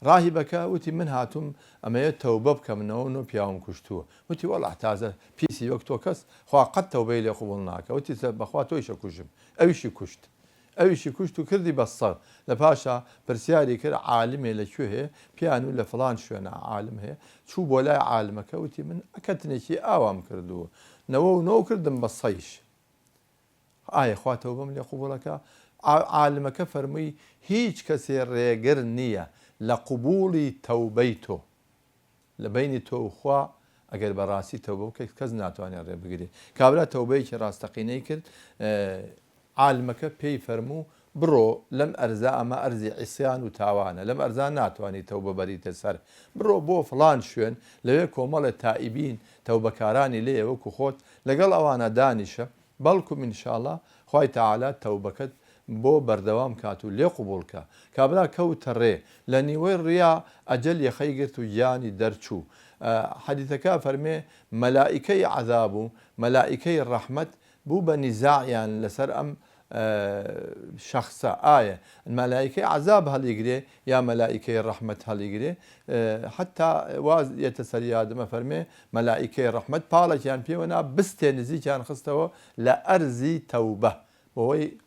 ڕاهیبەکە وتی من هاتووم ئەمەیە تەوبە بکەمنەوە و پیاوم کوشتووە وتی وەڵا تازە پیسی وەک تۆ کەس خوا قەت تەوبەی لێ قبوڵ ناکە وتی بەخوا تۆیشە کوژم ئەویشی کوشت و کردی بەسەر لە پاشا پرسیاری کرد عالمێ لەکوێ هەیە پیان و لە فڵان شوێنە عالم هەیە چوو بۆ لای عالمەکە وتی من ئەکەتنێکی ئاوام کردووە نەوە کردم بە سەیش ئایا خوا تەوبەم لێ قبوڵەکە عالمەکە فەرمووی هیچ کەسێ ڕێگر نییە لە قبوڵی تەوبەی تۆ لە بینی تۆ و خوا ئەگەر بەڕاستی تەوبە بکەیت کەس ناتوانێت ڕێ بگرێت کابرا تەوبەیەکی ڕاستەقینەی کرد عالمەکە پێی فەرموو بڕۆ لەم ئەرزا ئەمە ئەرزی عیسیان و تاوانە لەم ئەرزا ناتوانانی تەوبە بەریتە سەر بڕۆ بۆ فڵان شوێن لەوێ کۆمەڵە تائیبین تەوبەکارانی لێ وەکو خۆت لەگەڵ ئەوانە دانیشە بەڵکو ئینشاءڵڵا خوای تەعالا تەوبەکەت بۆ بەردەوام کات و لێ قوبوڵکە کابرا کەوتە ڕێ لە نیوەی ڕیا ئەجەل یەخەی گرت و گیانی دەرچوو حەدیثەکە فەرمێ مەلائیکەی عەذاب و مەلائیکەی ڕەحمەت بوو بە نیزاعیان لەسەر ئەم شخصە ئایا مەلائیکەی عەذاب هەڵیگرێ یا مەلائیکەی ڕەحمەت هەڵیگرێ حتا واز یەتە سەر یادمە فەرمێ مەلائیکەی ڕەحمەت پاڵێکیان پێوەنا بستێ نزیکیان خستەوە لە ئەرزی تەوبە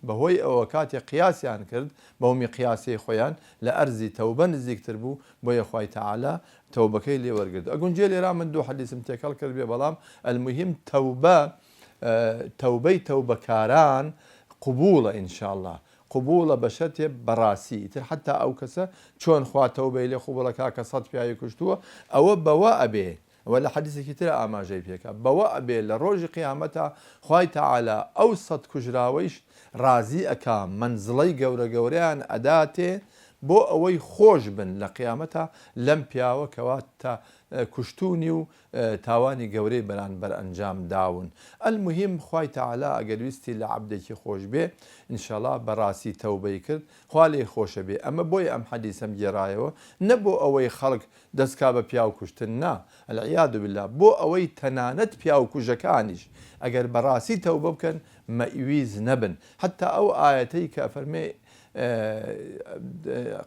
بەهۆی ئەوە کاتێک قیاسیان کرد بەومی قیاسی خۆیان لە ئەرزی تەوبە نزیکتر بوو بۆیە خوای تەعالا تەوبەکەی لێ وەرگرت ئەگونجێ لێرا من دوو حەدیثم تێکەڵ کرد بێ بەڵام المهم تەوبەی تەوبەکاران قبوڵە ئینشاءڵڵا قبوڵە بە شەرتێ بەڕاستی تر حتا ئەو کەسە چۆن خوا تەوبەی لێ قوبوڵەکە کە سەد پیاوی کوشتووە ئەوە بەوە ئەبێ ئەوە لە حەدیثێکی ترە ئاماژەی پێکە بەوە ئەبێ لە ڕۆژی قیامەتە خوای تەعالا ئەو سەد کوژراوەیش ڕازی ئەکا منزڵەی گەورە گەورەیان ئەداتێ بۆ ئەوەی خۆش بن لە قیامەتە لەم پیاوە کەواتە کوشتونی و تاوانی گەورەی بەرامبەر ئەنجام داون المهم خوای تەعالا ئەگەر ویستی لە عەبدێکی خۆش بێ ئینشاءڵڵا بەڕاستی تەوبەی کرد خوا لێی خۆشە بێ ئەمە بۆی ئەم حەدیثەم گێڕایەوە نەبۆ ئەوەی خەڵک دەستکا بە پیاو کوشتن نا العیاذ بالله بۆ ئەوەی تەنانەت پیاو کوژەکانیش ئەگەر بەڕاستی تەوبە بکەن مەئویز نەبن حتا ئەو ئایەتەی کە فەرمێ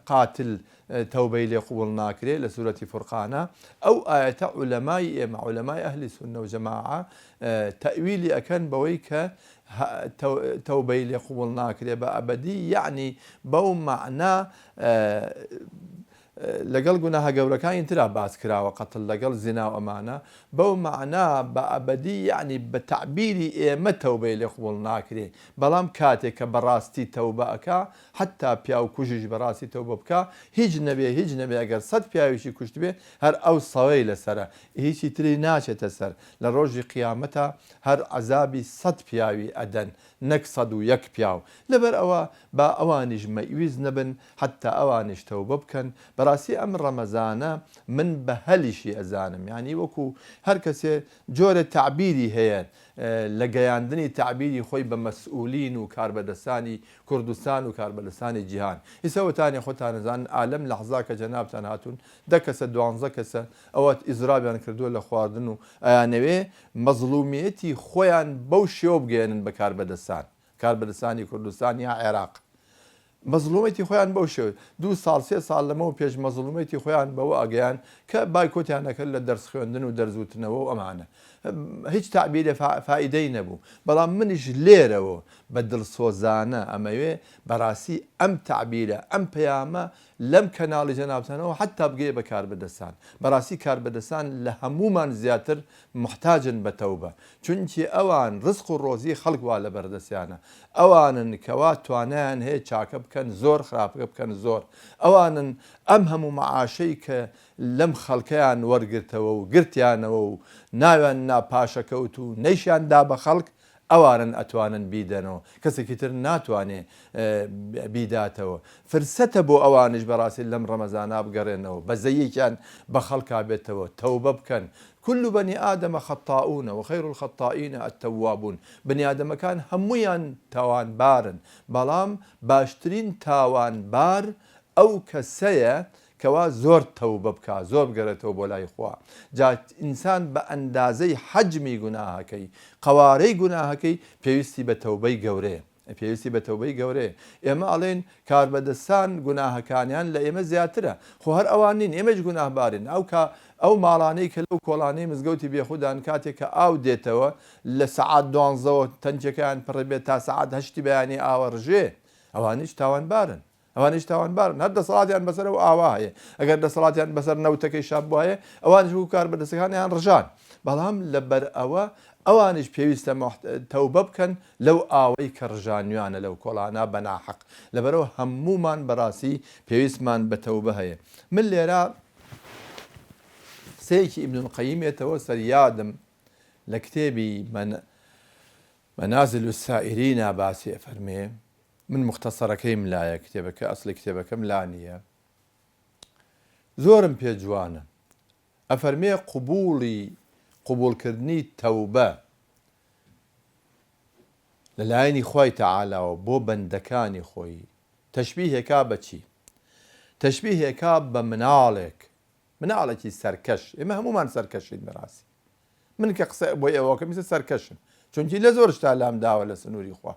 قاتل تەوبەی لێ قوبوڵ ناکرێ لە سوورەتی فورقانە ئەو ئایەتە عولەمای ئێمە عولەمای ئەهلی سونە و جەماعە تەئویلی ئەکەن بەوەی کە تەوبەی لێ قوبوڵ ناکرێ بە ئەبەدی یعنی بەو مەعنا لەگەڵ گوناهە گەورەکانی ترا باس کراوە قەتڵ لەگەڵ زینا و ئەمانە بەو مەعنا بە ئەبەدی یعنی بە تەعبیری ئێمە تەوبەی لێ قوبوڵ ناکرێ بەڵام کاتێک کە بەڕاستی تەوبە ئەکا حتا پیاو کوژیش بەڕاستی تەوبە بکە هیچ نەبێ ئەگەر سەد پیاویشی کوشت بێ هەر ئەو سەوەی لەسرە هیچی تری ناچێتە سەر لە ڕۆژی قیامەتە هەر عەزابی سەد پیاوی ئەدەن نەک 101 پیاو لەبەر ئەوە با ئەوانیش مەئویز نەبن حتا ئەوانیش تەوبە بکەن بەڕاستی ئەم ڕەمەزانە من بە هەلیشی ئەزانم یعنی وەکو هەر کەسێ جۆرە تعبیری هەیە لە گەیاندنی تعبیری خۆی بە مەسئولین و کاربەدەستانی کوردستان و کاربەدەستانی جیهان ئیسەوەتانی خۆتانەزان ئالەم لەحظا کە جەنابتان هاتوون 10 کەسە 12 کەسە ئەوە ئیزرابیان کردووە لە خواردن و ئەیانەوێ مەزڵومیەتی خۆیان بەو شێوە بگەێنن بە کاربەدەستانی کوردستان یا عێراق مەزڵومەتی خۆیان بەو شێوە 2 ساڵ 3 ساڵ لەمەوە پێش مەزڵومەتی خۆیان بەوە ئەگەیان کە بایکۆتیان نەکرد لە دەرس خوێندن و دەرزوتنەوە و ئەمانە هیچ تعبیرە فائیدەی نەبوو بەڵام منیش لێرەوە بە دڵسۆزانە ئەمەوێ بەڕاستی ئەم تعبیرە ئەم پەیامە لەم کەناڵی جەنابتانەوە حتا بگەیە بە کاربەدەستان بەڕاستی کاربەدەستان لە هەمومان زیاتر محتاجن بە تەوبە چونکی ئەوان ڕزق و ڕۆزی خەڵک وا لە بەردەستیانە ئەوانن کەوا توانیان هەیە چاکە بکەن زۆر خراپەکە بکەن زۆر ئەوانن ئەم هەموو مەعاشەی کە لەم خەڵکەیان وەرگرتەوە و گرتیانەوە و ناویان ناپاشەکەوت و نەیشیاندا بە خەڵک ئەوانن ئەتوانن بیدەنەوە کەسێکی تر ناتوانێ بیداتەوە فرسەتە بۆ ئەوانش بەڕاستی لەم ڕەمەزانە بگەڕێنەوە بەزەیەکیان بە خەڵکا بێتەوە تەوبە بکەن كل بني آدم خطاؤون وخير الخطائين التوابون بني آدم كان هميان تاوان بارن بلام باشترين تاوان بار أو كسية كوا زور توبة بكا زور بقرأتو بولاي إخوة جات إنسان بأندازي حجمي جناهكي قواري جناهكي بيوستي بتوبي جوري پێویستی بە تەوبەی گەورەیە ئێمە ئەڵێن کاربەدەستان گوناهەکانیان لە ئێمە زیاترە خۆ هەر ئەوان نین ئێمەش گوناهبارین ئەو ماڵانەی کە لەو کۆڵانەی مزگەوتی بێخودان کاتێک کە ئاو دێتەوە لە سەعات 12 تەنجەکەیان پڕ بێت تا سەعات 8 بەیانی ئاوە ڕژێ ئەوانیش تاوانبارن هەر دەسەڵاتیان بەسەر و ئاوا هەیە ئەگەر دەسەڵاتیان بەسەر نەوتەکەی شاب وایە ئەوانش بوو کاربەدەستەکانیان ڕژان بەڵام لەبەر ئەوە ئەوانش پێویستە تەوبە بکەن لەو ئاوەی کە ڕژانیانە لەو کۆڵانە بەناحەق لەبەرەوە هەمومان بەڕاستی پێویستمان بە تەوبە هەیە من لێرە سەیەکی ئیبن القەییمێتەوە سەریادم لە کتێبی مەنازل السائرین باسی ئەفەرمێ من مختصەرەکەی ملایە کتێبەکە ئەسڵی کتێبەکەم لا نییە زۆرم پێ جوانە ئەفەرمێ قبولکردنی تەوبە لەلایەنی خوای تەعالاوە بۆ بەندەکانی خۆی تەشبیهێکا بەچی تەشبیهێکا بە مناڵێکی سەرکەش ئێمە هەمومان سەرکەشین بەڕاستی من کە قسە بۆی ئەوەکە میسە سەرکەشم چونکی لە زۆر شتا لام داوە لە سنووری خوا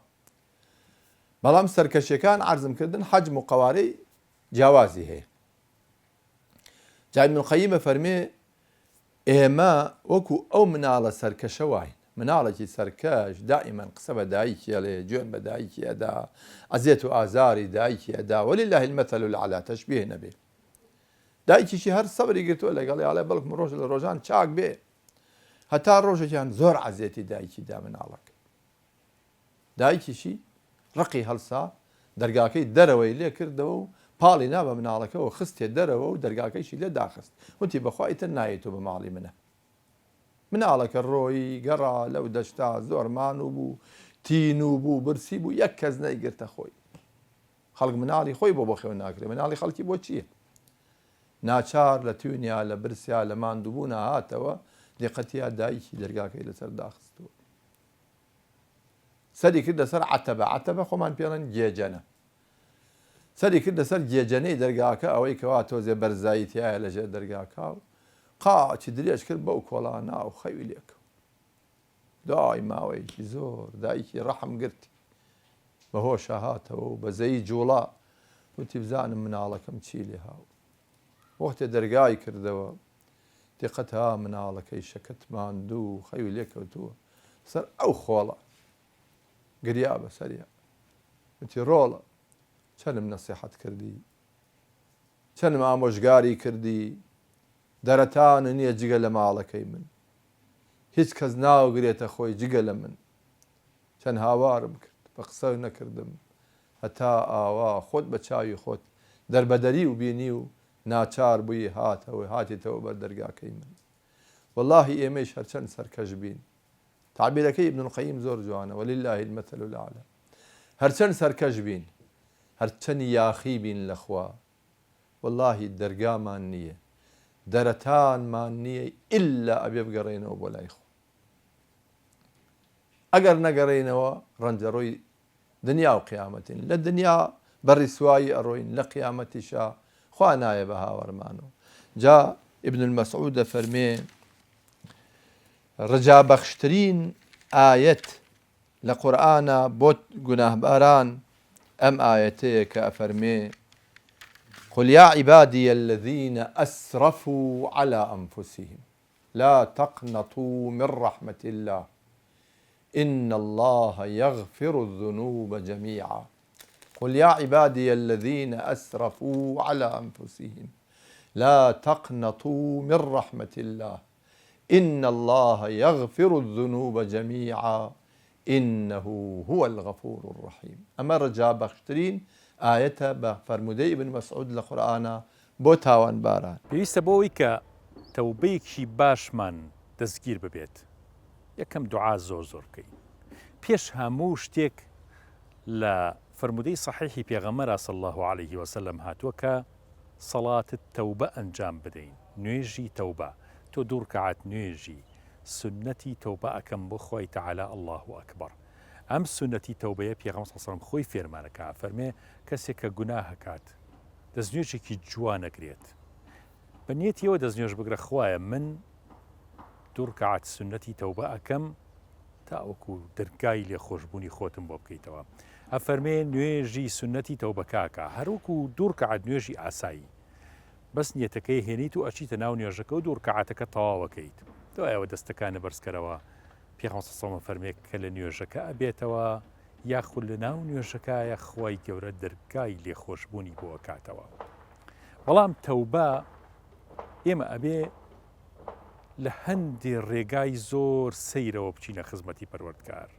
بەڵام سەرکەشیەکان عەرزمکردن حەجم و قەوارەی جیاوازی هەیە جا ئیبن القەییم فەرمێ ئێمە وەکو ئەو مناڵە سەرکەشە واین مناڵێکی سەرکەش دائیمەن قسە بە دایکی ئەڵێ جوێن بە دایکی ئەدا ئەزیێت و ئازاری دایکی ئەدا وەلله المەثل الأعلی تەشبیه نەبێ دایکیشی هەر سەبری گرتووە لەگەڵی ئەڵێ بەڵکم ڕۆژ لە ڕۆژان چاک بێ هەتا ڕۆژێکیان زۆر عەزیەتی دایکی دا مناڵەکە دایکیشی ڕقی هەڵسا دەرگاکەی دەرەوەی لێ کردەوە و پاڵی نا بە مناڵەکەەوە خستێ دەرەوە و دەرگاکەیشی لێ داخست وتی بەخوای تر نایێتەوە بە ماڵی منە مناڵەکە ڕۆی گەڕا لەو دەشتا زۆرمان و بوو تین و بوو برسی بوو یەک کەس نەیگرتە خۆی خەڵک مناڵی خۆی بۆ بەخێو ناکرێ مناڵی خەڵکی بۆ چییە ناچار لە توێنیا لە برسیا لە ماندووبوونا هاتەوە دقەتیا دایکی دەرگاکەی لەسەر داخستەوە سەری کردە سەر عەتەبە خۆمان پێڵێن گێجەنە سەری کردە سەر گێجەنەی دەرگاکە ئەوەی کەوا تۆزێ بەرزاییتیایە لەژێر دەرگاکە و قاچی درێژ کرد بەو کۆڵانە و خەوی لێکە دوای ماوەیەکی زۆر دایکی ڕەحم گرتی بەهۆشە هاتەوە و بەزەیی جوڵا وتی بزانم مناڵەکەم چی لێ هاو وەختێ دەرگای کردەوە دقەتها مناڵەکەی شەکەت ماندوو خەوی لێکەوتووە سەر ئەو خۆڵە گریا بەسەریا وتی ڕۆڵە چەندم نەسیحەت کردی چەندم ئامۆژگاری کردی دەرەتانە نییە جگە لە ماڵەکەی من هیچ کەس ناوگرێتە خۆی جگە لە من چەند هاوارم کرد بە قسە نەکردم هەتا ئاوا خۆت بە چاوی خۆت دەربەدەری و بینی و ناچار بووی هاتیتەوە بەر دەرگاکەی من واللهی ئێمەش هەرچەند سەرکەش بین تعبیرەکەی ئیبن القەییم زۆر جوانە ولله المەثل الأعلی هەرچەند سەرکەش بین هەرچەند یاخی بین لەخوا واللهی دەرگامان نییە دەرەتانمان نییە ئللا ئەبێ بگەڕێنەوە بۆ لای خۆ ئەگەر نەگەڕێنەوە ڕەنجەڕۆی دنیا و قیامەتین لە دنیا بەڕی سوایی ئەڕۆین لە قیامەتیشا خوا نایە بە هاوەرمانەوە جا ئیبن المەسعود دەفەرمێ ڕجابەخشترین ئایەت لە قورئانە بۆ گوناهباران ئەم ئایەتەیە کە ئەفەرمێ قل يا عبادي الذين أسرفوا على أنفسهم لا تقنطوا من رحمة الله إن الله يغفر الذنوب جميعا قل يا عبادي الذين أسرفوا على أنفسهم لا تقنطوا من رحمة الله إن الله يغفر الذنوب جميعا إنه هو الغفور الرحيم أما رجا بەخشترین ئاەتە بە فەرمودەی ئیبن مەسعود لە قورئانە بۆ تاوانباران پێویستە بۆەوەی کە تەوبەیەکی باشمان دەستگیر ببێت یەکەم دوعا زۆر بکەین پێش هەموو شتێک لە فەرمودەی صحیحی پێغەمبەر صلی الله عليه وسلم هاتووە کە سەڵاتت تەوبە ئەنجام بدەین نوێژی تەوبە تۆ دوو ڕکعات نوێژی سنەتی تەوبە ئەکەم بۆ خۆی تەعالا الله ئەکبەر ئەم سنەتی تەوبەیە پێغەمبەر صلی الله عليه وسلم خۆی فێرمانەکە فەرمێ کەسێک کە گوناه هەکات دەستنوێژێکی جوان ئەگرێت بە نیەتیەوە دەستنوێژ بگرە خوایە من دوو ڕکعات سنەتی تەوبە ئەکەم تاوەکو دەرگای لێخۆشبوونی خۆتم بۆ بکەیتەوە ئەفەرمێ نوێژی سنەتی تەوبەکەکە هەروەکو دوو ڕکعات نوێژی ئاسایی بەس نیەتەکەی هێنیت و ئەچیتە ناو نوێژەکە و دوو ڕکعاتەکە تەواوەکەیت دوایەوە دەستەکانە بەرزکەرەوە پێغەمبەر صلی الله عليه وسلم فەرمێ کە لە نوێژەکە ئەبێتەوە یاخود لە ناو نوێژەکەیە خوای گەورە دەرگای لێخۆشبوونی بۆ ئەکاتەوە بەڵام تەوبە ئێمە ئەبێ لە هەندێ ڕێگای زۆر سەیرەوە بچینە خزمەتی پەروەردگار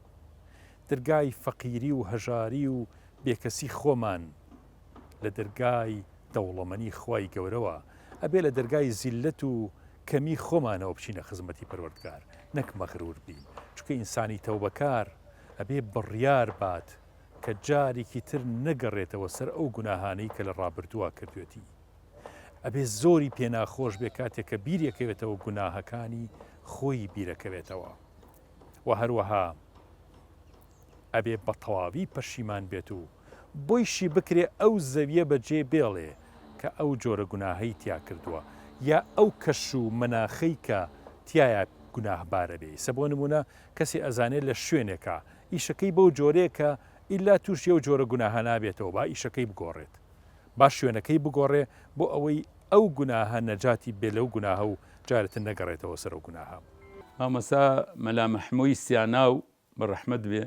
دەرگای فەقیری و هەژاری و بێکەسی خۆمان لە دەرگای دەوڵەمەنی خوای گەورەوە ئەبێ لە دەرگای زیلەت و کەمی خۆمانەوە بچینە خزمەتی پەروەردگار نەک مەغرور بین چونکە ئینسانی تەوبەکار ئەبێ بڕیار بات کە جارێکی تر نەگەڕێتەوە سەر ئەو گوناهانەی کە لە ڕابردووە کردوێتی ئەبێ زۆری پێناخۆش بێ کاتێک کە بیرەکەوێتەوە گوناهەکانی خۆی بیرەکەوێتەوە و هەروەها ئەبێ بە تەواوی پەشیمان بێت و بۆیشی بکرێ ئەو زەویە بەجێ بێڵێ کە ئەو جۆرە گوناهەی تیا کردووە یا ئەو کەش و مەناخەی کە تایە گوناهبارە بێ سە بۆ نمونە کەسی ئەزانێت لە شوێنێکە ئیشەکەی بەو جۆرەیەکە ئیلا تووشی ئەو جۆرە گوناهە نابێتەوە با ئیشەکەی بگۆڕێت با شوێنەکەی بگۆڕێ بۆ ئەوەی ئەو گوناهە نەجاتی بێ لەو گوناهە و جارتن نەگەڕێتەوە سەر ئەو گوناهە مامەسا مەلا مەحمووی سیاناو بە ڕەحمەت بێ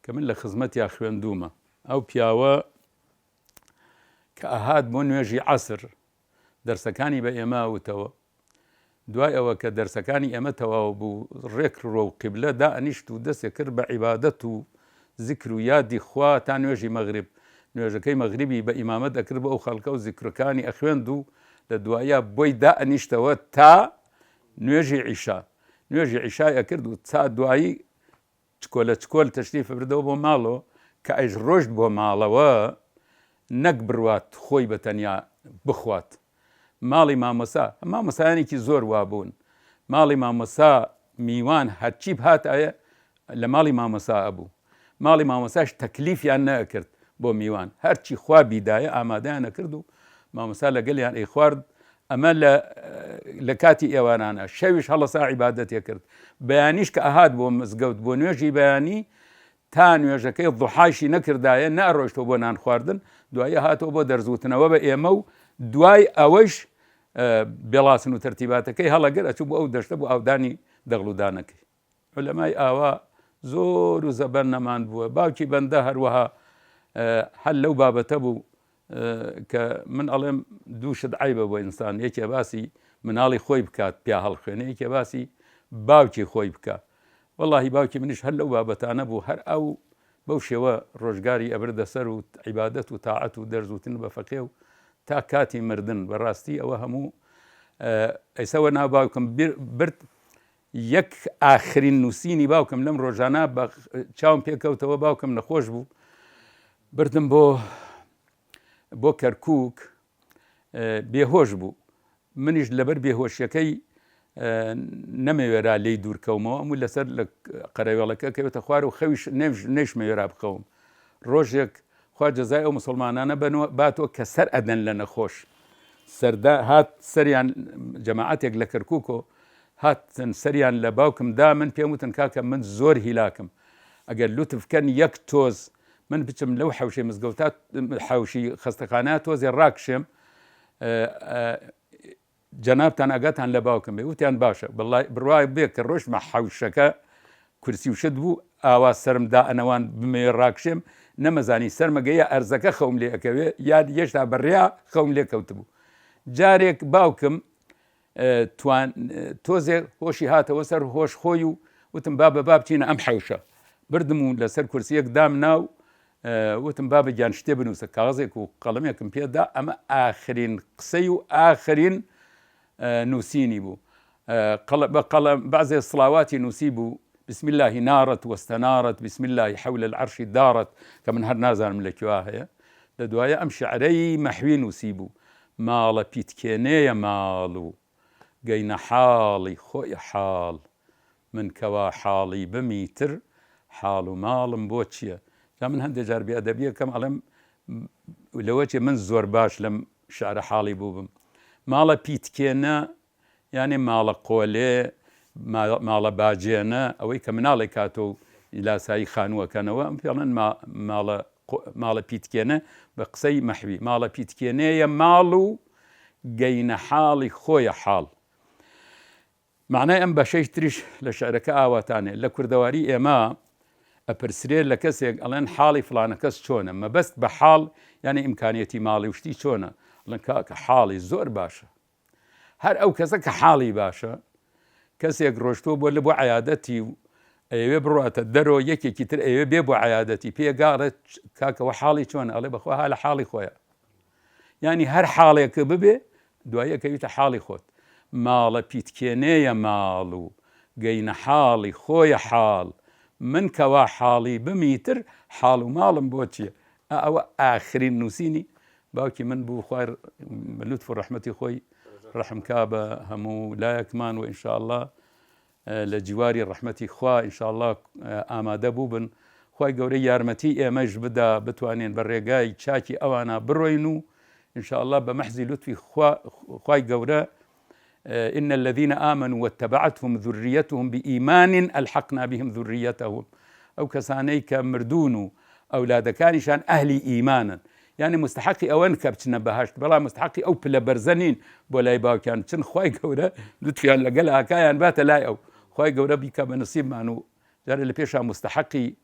کە من لە خزمەتیا خوێندومە ئەو پیاوە کە ئەهات بۆ نوێژی عەسر دەرسەکانی بە ئێمە وتەوە دوای ئەوە کە دەرسەکانی ئێمە تەواو بوو ڕێکڕۆ و قیبلە دائنیشت و دەستێک کرد بە عیبادەت و زیکر و یادی خوا تا نوێژی مەغریب نوێژەکەی مەغریبی بە ئیمامەت دەکرد بە ئەو خەڵکە و زیکرەکانی ئەخوێند و لە دوایە بۆی دائنیشتەوە تا نوێژی عیشا نوێژی عیشای ئەکرد و تا دوایی چکۆلە چکۆل تەشریفە بردەوە بۆ ماڵەوە کە ئەیش ڕۆژت بۆ ماڵەوە نەک بڕوات خۆی بەتەنیا بخوات ماڵی مامۆسا مامۆسایانێکی زۆر وابوون ماڵی مامۆسا میوان هەرچی هاتایە لە ماڵی مامۆسا ئەبوو ماڵی مامۆساش تەکلیفیان نەکرد بۆ میوان هەرچی خوا بیدایە ئامادەیان نەکرد و مامۆسا لەگەڵیان ئەی خوارد ئەمە لە کاتی ئێوانانە شەویش هەڵەسا عیبادەتێ کرد بەیانیش کە ئەهات بۆ مزگەوت بۆ نوێژی بەیانی تا نوێژەکەی ضحاشی نەکردایە نەڕۆیشتەوە بۆ نان خواردن دوایە هاتەوە بۆ دەرزوتنەوە بە ئێمە و دوای ئەوەش بێڵاسن و تەرتیباتەکەی هەڵەگەر ئەچوو بۆ ئەو دەشتە بۆ ئاودانی دەغڵودانەکەی عولەمای ئاوا زۆر و زەبەر نەمان بووە باوکی بەندە هەروەها هەل لەو بابەتە بوو کە من ئەڵێم دوو شت عیبە بۆ ئینسان یەکێ باسی مناڵی خۆی بکات پیا هەڵخوێنێ یەکێ باسی باوکی خۆی بکە وەڵڵاهی باوکی منیش هەر لەو بابەتانە بوو هەر ئەو بەو شێوە ڕۆژگاری ئەبردە سەر و عیبادەت و تاعەت و دەرزوتن بە فەقێ و تا کاتی مردن بەڕاستی ئەوە هەموو ئەیسەوە ناو باوکم برد یەک ئاخرین نووسینی باوکم لەم ڕۆژانە بە چاوم پێکەوتەوە باوکم نەخۆش بوو بردم بۆ کەرکووک بێهۆش بوو منیش لەبەر بێهۆشیەکەی نەمەوێرا لی دوورکەومەوە ئەموو لەسەر لە قەرەوێڵەکە کەوێتە خوار و خەویش نێشمەوێرا بخەوم ڕۆژێک خوا جەزای ئەو مسلمانانە باتەوە کە سەر ئەدەن لە نەخۆش سەردا هات سەریان جەماعەتێک لە کەرکووکۆ هاتن سەریان لە باوکمدا من پێم وتن کاکە من زۆر هیلاکم ئەگەر لوتفکەن یەک تۆز من بچم لەو حەوشەی مزگەوتات حەوشی خەستەخانە تۆزێ ڕاکشێم جەنابتان ئەگاتان لە باوکم بێ وتیان باشە بڕوای بێ کە ڕۆژمە حەوشەکە کورسی وشت بوو ئاوا سرمدا ئەنەوان بمێ ڕاکشێم نەمەزانی سەرمەگەیە ئەرزەکە خەوم لێ ئەەکەوێ یاد یەشتا بڕیا خەوم لێ کەوت بوو جارێک باوکم تۆزێ هۆشی هاتەوە سەر هۆش خۆی و وتم بابە بابچینە ئەم حەوشە بردم و لەسەر کورسیەک دام ناو وتم بابە گیان شتێ بنووسە کاغزێک و قەڵەمێکم پێدا ئەمە ئاخرین قسەی و ئاخرین نووسینی بوو بعضێ سڵاواتی نووسی بوو بسم الله نارت واستنارت بسم الله حول العرش دارت کە من هەر نازانم لە کوێ هەیە لە دوایە ئەم شعرەی مەحوی نووسی بوو ماڵە پیتکێنەیە ماڵ و گەینە حاڵی خۆی حاڵ من کەوا حاڵی بمیتر حاڵ و ماڵم بۆ چییە جا من هەندێک جار بێئەدەبیەکەم ئەڵێم لەوەچێ من زۆر باش لەم شعرە حاڵی بوو بم ماڵە پیتکێنە یعنی ماڵە قۆلێ ماڵە باجێنە ئەوەی کە مناڵی کاتۆ و لاسایی خانووەکەنەوە ئەم پێڵێن ماڵە پیتکێنە بە قسەی مەحوی ماڵە پیتکێنەیە ماڵ و گەینە حاڵی خۆیە حاڵ معنای ئەم بەشەی تریش لە شعرەکە ئاواتانێ لە کوردەواری ئێمە ئەپرسرێت لە کەسێک ئەڵێن حاڵی فلانە کەس چۆنە مەبەست بە حاڵ یعنی ئیمکانیەتی ماڵی وشتی چۆنە ئەڵێن کاکە حاڵی زۆر باشە هەر ئەو کەسە کە حاڵی باشە کەسێک ڕۆشتۆ بۆ لە بۆ عیادەتی و ئەوێ بڕاتە دەرەوە یەکێکی تر ئەوێ بێ بۆ عیادەتی پێگاڕێت کاکەوە حاڵی چۆنە ئەڵێ بەخوا ها لە حاڵی خۆیە ینی هەر حاڵێکە ببێ دوایە کەویتە حاڵی خۆت ماڵە پیتکێنەیە ماڵ و گەینە حاڵی خۆیە حاڵ من کەوا حاڵی بمیتر حاڵ و ماڵم بۆ چییە ئەوە ئاخرین نووسینی باوکی من بوو خوای لوتف و ڕەحمەتی خۆی ڕەحمکا بە هەموو لایەکمان و ئینشاءالله لە جیواری ڕەحمەتی خوا ئینشاءالله ئامادە بوو بن خوای گەورەی یارمەتی ئێمەش بدا بتوانین بە ڕێگای چاکی ئەوانە بڕۆین و ئینشاءالله بە مەحزی لوتفی خوای گەورە إن الذين آمنوا واتبعتهم ذريتهم بإيمان ألحقنا بهم ذريتهم أو كسانەی کە مردون و ئەولادەکانیشان ئەهلی ئیمانن یعنی مستحقی ئەوەن کە بچنە بەهەشت بەڵام مستحقی ئەو پلە بەرزەنین بۆ لای باوکیان چن خوای گەورە لوتفیان لەگەڵ ئاکایان باتە لای ئەو خوای گەورە بیکە بە نسیبمان و جارە لە پێشان مستحقی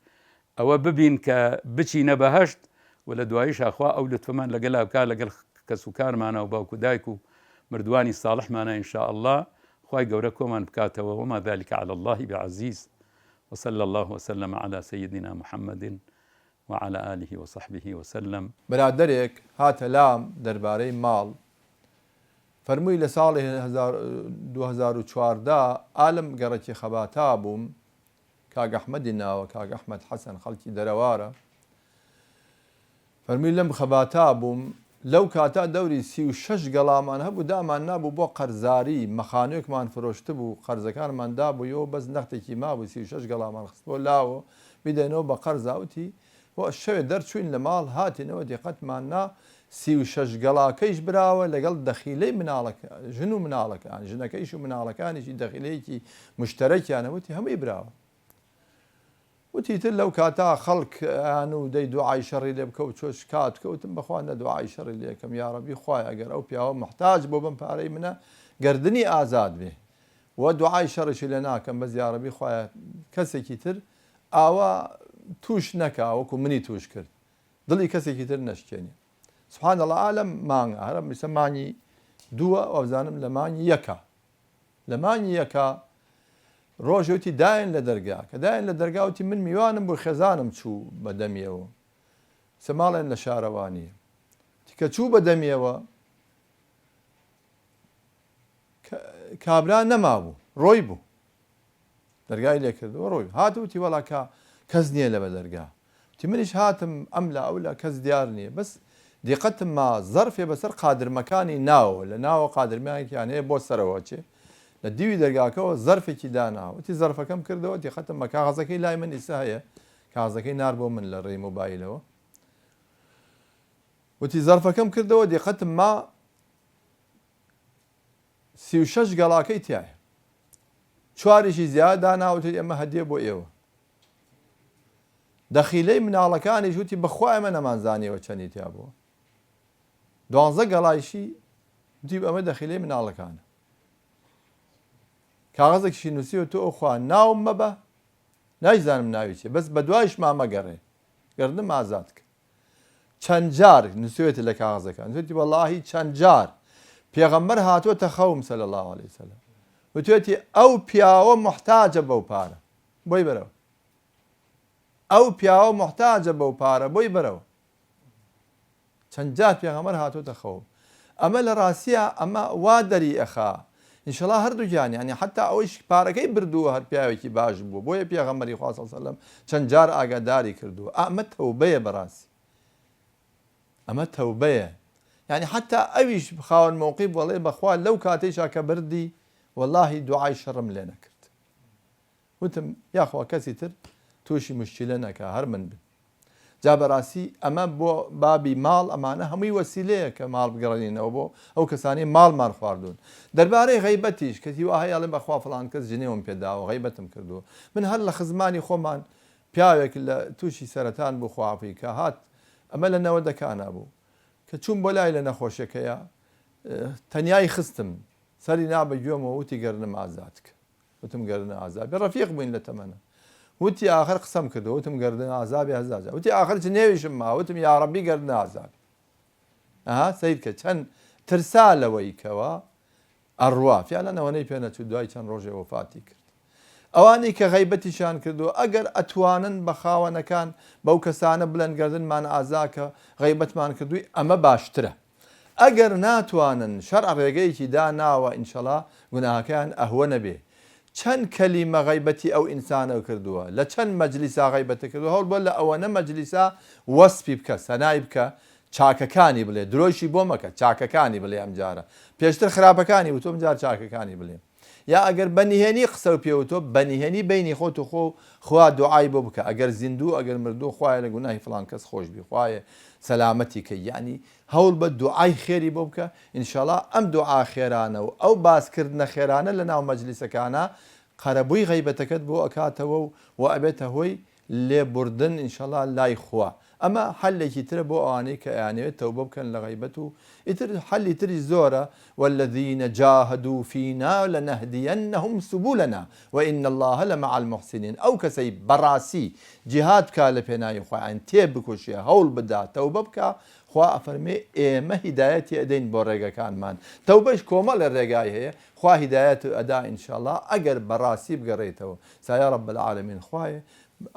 ئەوە ببین کە بچینە بەهەشت و لە دواییش ئاخوا ئەو لوتفمان لەگەڵ ئاوکا لەگەڵ کەسوکارمانە و باوکو دایک و مردوانی صالحمانە إنشاء الله خوای گەورە کۆمان بکاتەوە وما ذلك على الله بعزيز وصلى الله وسلم على سيدنا محمد وعلى آله وصحبه وسلم برادرێک هاتە لام دەربارەی ماڵ فەرمووی لە ساڵی 2014 ئالم گەڕەکی خەباتا بووم کاک ئەحمەدی ناوە کاک ئەحمەد حەسەن خەڵکی دەرەوارە فەرمووی لەم خەباتا بووم لەو کاتا دەوری 36 گەڵامان هەبوو دامان نابوو بۆ قەرزاری مەخانوێکمان فرۆشت بوو قەرزەکانمان دابوویەوە بەس نەختێکی مابوو 36 گەڵامان خستبۆ لاوە بیدەنەوە بە قەرزاوتی بۆ شەوێ دەرچوین لە ماڵ هاتینەوە دیقەتمان نا 36 گەڵاکەیش براوە لەگەڵ دەخیلەی مناڵەکە ژن و مناڵەکان ژنەکەیش و مناڵەکانیشی دەخیلەیەکی مشتەرەکیانەوتی هەمووی براوە وتیتر لەو کاتا خەڵکیان و دەی دوعای شەڕی لێ بکە و چۆش کات کەوتم بەخوا نە دوعای شەڕی لێکەم یا ڕەبی خوای ئەگەر ئەو پیاوە محتاج بۆ بم پارەی منە گردنی ئازاد بێ و دوعای شەڕیشی لێ ناکەم بەس یا ڕەبی خوایە کەسێکی تر ئاوا توش نەکا وەکو منی توش کرد دڵی کەسێکی تر نەشکێنی سبحان الله عالم مانگە هەرە میسە مانی دووە ئەوزانم لە مانی یەکە لە مانی یەکە ڕۆژوتی داین لە دەرگا کە داین لە دەرگاوتی من میوانم بۆ خێزانم چوو بە دەمیەوە سەماڵێن لە شارەوانی کە چوو بە دەمیەوە کابرا نەمابوو ڕۆی بوو دەرگای لێ کردەوە ڕۆی هاتوتی وەڵا کەس نییە لە بە دەرگا تی منیش هاتم ئەم لە ئەو لە کەس دیار نییە بەس دیقەتم ما زەرفێ بەسەر قادرمەکانی ناوە لە ناوە قادرمەکیانەیە بۆ سەرەوەچێ لە دیوی دەرگاکەەوە زەرفێکی داناوە وتی زەرفەکەم کردەوە دیقەتم مە کاغەزەکەی لای من ئیسا هەیە کاغەزەکەی نار بۆ من لە ڕێی مۆبایلەوە وتی زەرفەکەم کردەوە دیقەتم ما 36 گەڵاکەی تایە چواریشی زیاد داناوتی ئەمە هەدیە بۆ ئێوە دەخیلەی مناڵەکانی ژووتی بەخوای ئەمە نەمانزانیەوە چەندی تیا بووە 12 گەڵایشی وتی ئەمە دەخیلەی مناڵەکانە کاغەزێکیشی نووسیوە تۆ ئەوخوا ناوم مەبە نایزانم ناوی چێ بەس بە دوایش مامەگەڕێ گردم ئازاد کە چەند جار نووسێتە لە کاغەزەکان وتی وەڵاهی چەند جار پێغەمبەر هاتووەتە خەوم صلی الله عليه وسلم وتوێتی ئەو پیاوە محتاجە بەو پارە بۆی بەرەوە ئەو پیاوە محتاجە بەو پارە بۆی بەرەوە چەند جار پێغەمبەر هاتووەتە خەوم ئەمە لە ڕاستیە ئەمە وا دەری ئەخا ئینشەڵا هەردوو گیان ینی حتا ئەوەی پارەکەی بردووە هەر پیاوێکی باش بوو بۆیە پێغەمبەری خوا صلی الله علیه وسلم چەند جار ئاگاداری کردووە ئەمە تەوبەیە بەڕاستی ئەمە تەوبەیە ینی حتا ئەویش خاوەن مووقی بەڵێ بەخوا لەو کاتەیشا کە بردی واللهی دوعای شەڕم لێ نەکرد وتم یاخوا کەسی تر تووشی مشکلە نەکە هەر من بن جا بەڕاستی ئەمە بۆ بابی ماڵ ئەمانە هەمووی وەسیلەیە کە ماڵ بگەڕێنینەوە بۆ ئەو کەسانی ماڵمان خواردوون دەربارەی غەیبەتیش کەسی وا هەیە ئەڵێ بەخوا فڵان کەس جنێوم پێداوە غەیبەتم کردووە من هەر لە خزمانی خۆمان پیاوێک لە تووشی سەرەتان بوو خوافی کە هات ئەمە لە نەوەدەکانە بوو کە چوون بۆ لای لە نەخۆشیەکەیە تەنیایی خستم سەری نابەگوێمەوە وتی گەرنم ئازاد کە وتم گەرنە ئازاد بێ ڕەفیق بووین لە تەمەنە وتی آخر قسەم کردەوە وتم گەردن ئازابی هەزار وتی آخر چ نێویشم ما وتم یا ڕەبی گەردن ئازاد ئەها سەیر کە چەند ترسا لەوەی کەوە ئەڕوا فیانەوەنەی پێ نەچوو دوای چەند ڕۆژێ وەفاتی کرد ئەوانەی کە غەیبەتیشان کردووە ئەگەر ئەتوانن بە خاوەنەکان بەو کەسانە بڵێن گەردنمان ئازاکە غەیبەتمان کردووی ئەمە باشترە ئەگەر ناتوانن شەرع ڕێگەیەکی داناوە ئینشەڵا گوناهەکەیان ئەهوە نەبێ چەند کەلیمە غەیبەتی ئەو ئینسانە کردووە لە چەند مەجلیسا غەیبەتە کردووە هەوڵ بە لە ئەوەنە مەجلیسا وەسپی بکە سەنای بکە چاکەکانی بڵێ درۆشی بۆ مەکە چاکەکانی بڵێ ئەم جارە پێشتر خراپەکانی وتۆم جار چاکەکانی بڵێ یا ئەگەر بەنیهێنی قسە و پێوتۆ بەنیهێنی بینی خۆت و خۆ خوا دوعای بۆ بکە ئەگەر زیندوو ئەگەر مردوو خوایە لە گوناهی فڵان کەس خۆش بی خوایە سەلامەتی کە یعنی هەوڵ بە دوعای خێری بۆ بکە ئینشەڵا ئەم دوعا خێرانە و ئەو باسکردنە خێرانە لە ناو مەجلیسەکانە قەرەبووی غەیبەتەکەت بۆ ئەکاتەوە و ئەبێتە هۆی لێبوردن ئینشەڵا لای خوا ئەمە حلێکی ترە بۆ ئەوانەی کە ئەیانەوێت تەوبە بکەن لە غەیبەت و ئیتر حەلی تری زۆرە والذین جاهدوا فینا لنهدینهم سبولنا وإن الله لمع المحسنین ئەو کەسەی بەڕاستی جیهاد بکا لە پێناوی خوایان تێ بکوشێ هەوڵ بدا تەوبە بکە خوا ئەفەرمێ ئێمە هیدایەتی ئەدەین بۆ ڕێگەکانمان تەوبەش کۆمەڵ ڕێگای هەیە خوا هیدایەت ئەدا ئینشاءالله ئەگەر بەڕاستی بگەڕێیتەوە سایە رب العالمین خوایە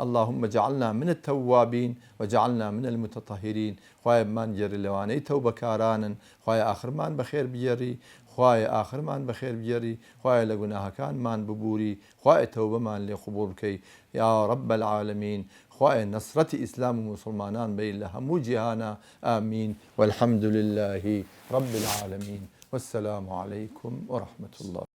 اللهم اجعلنا من التوابين وجعلنا من المتطهرين خوايا من جري لواني توبة كارانن خوايا آخر من بخير بيري خوايا آخر من بخير بيري خوايا لقناها كان من ببوري خوايا توبة من لقبولكي يا رب العالمين خوايا نصرة إسلام ومسلمانان بين لهم وجهانا آمين والحمد لله رب العالمين والسلام عليكم ورحمة الله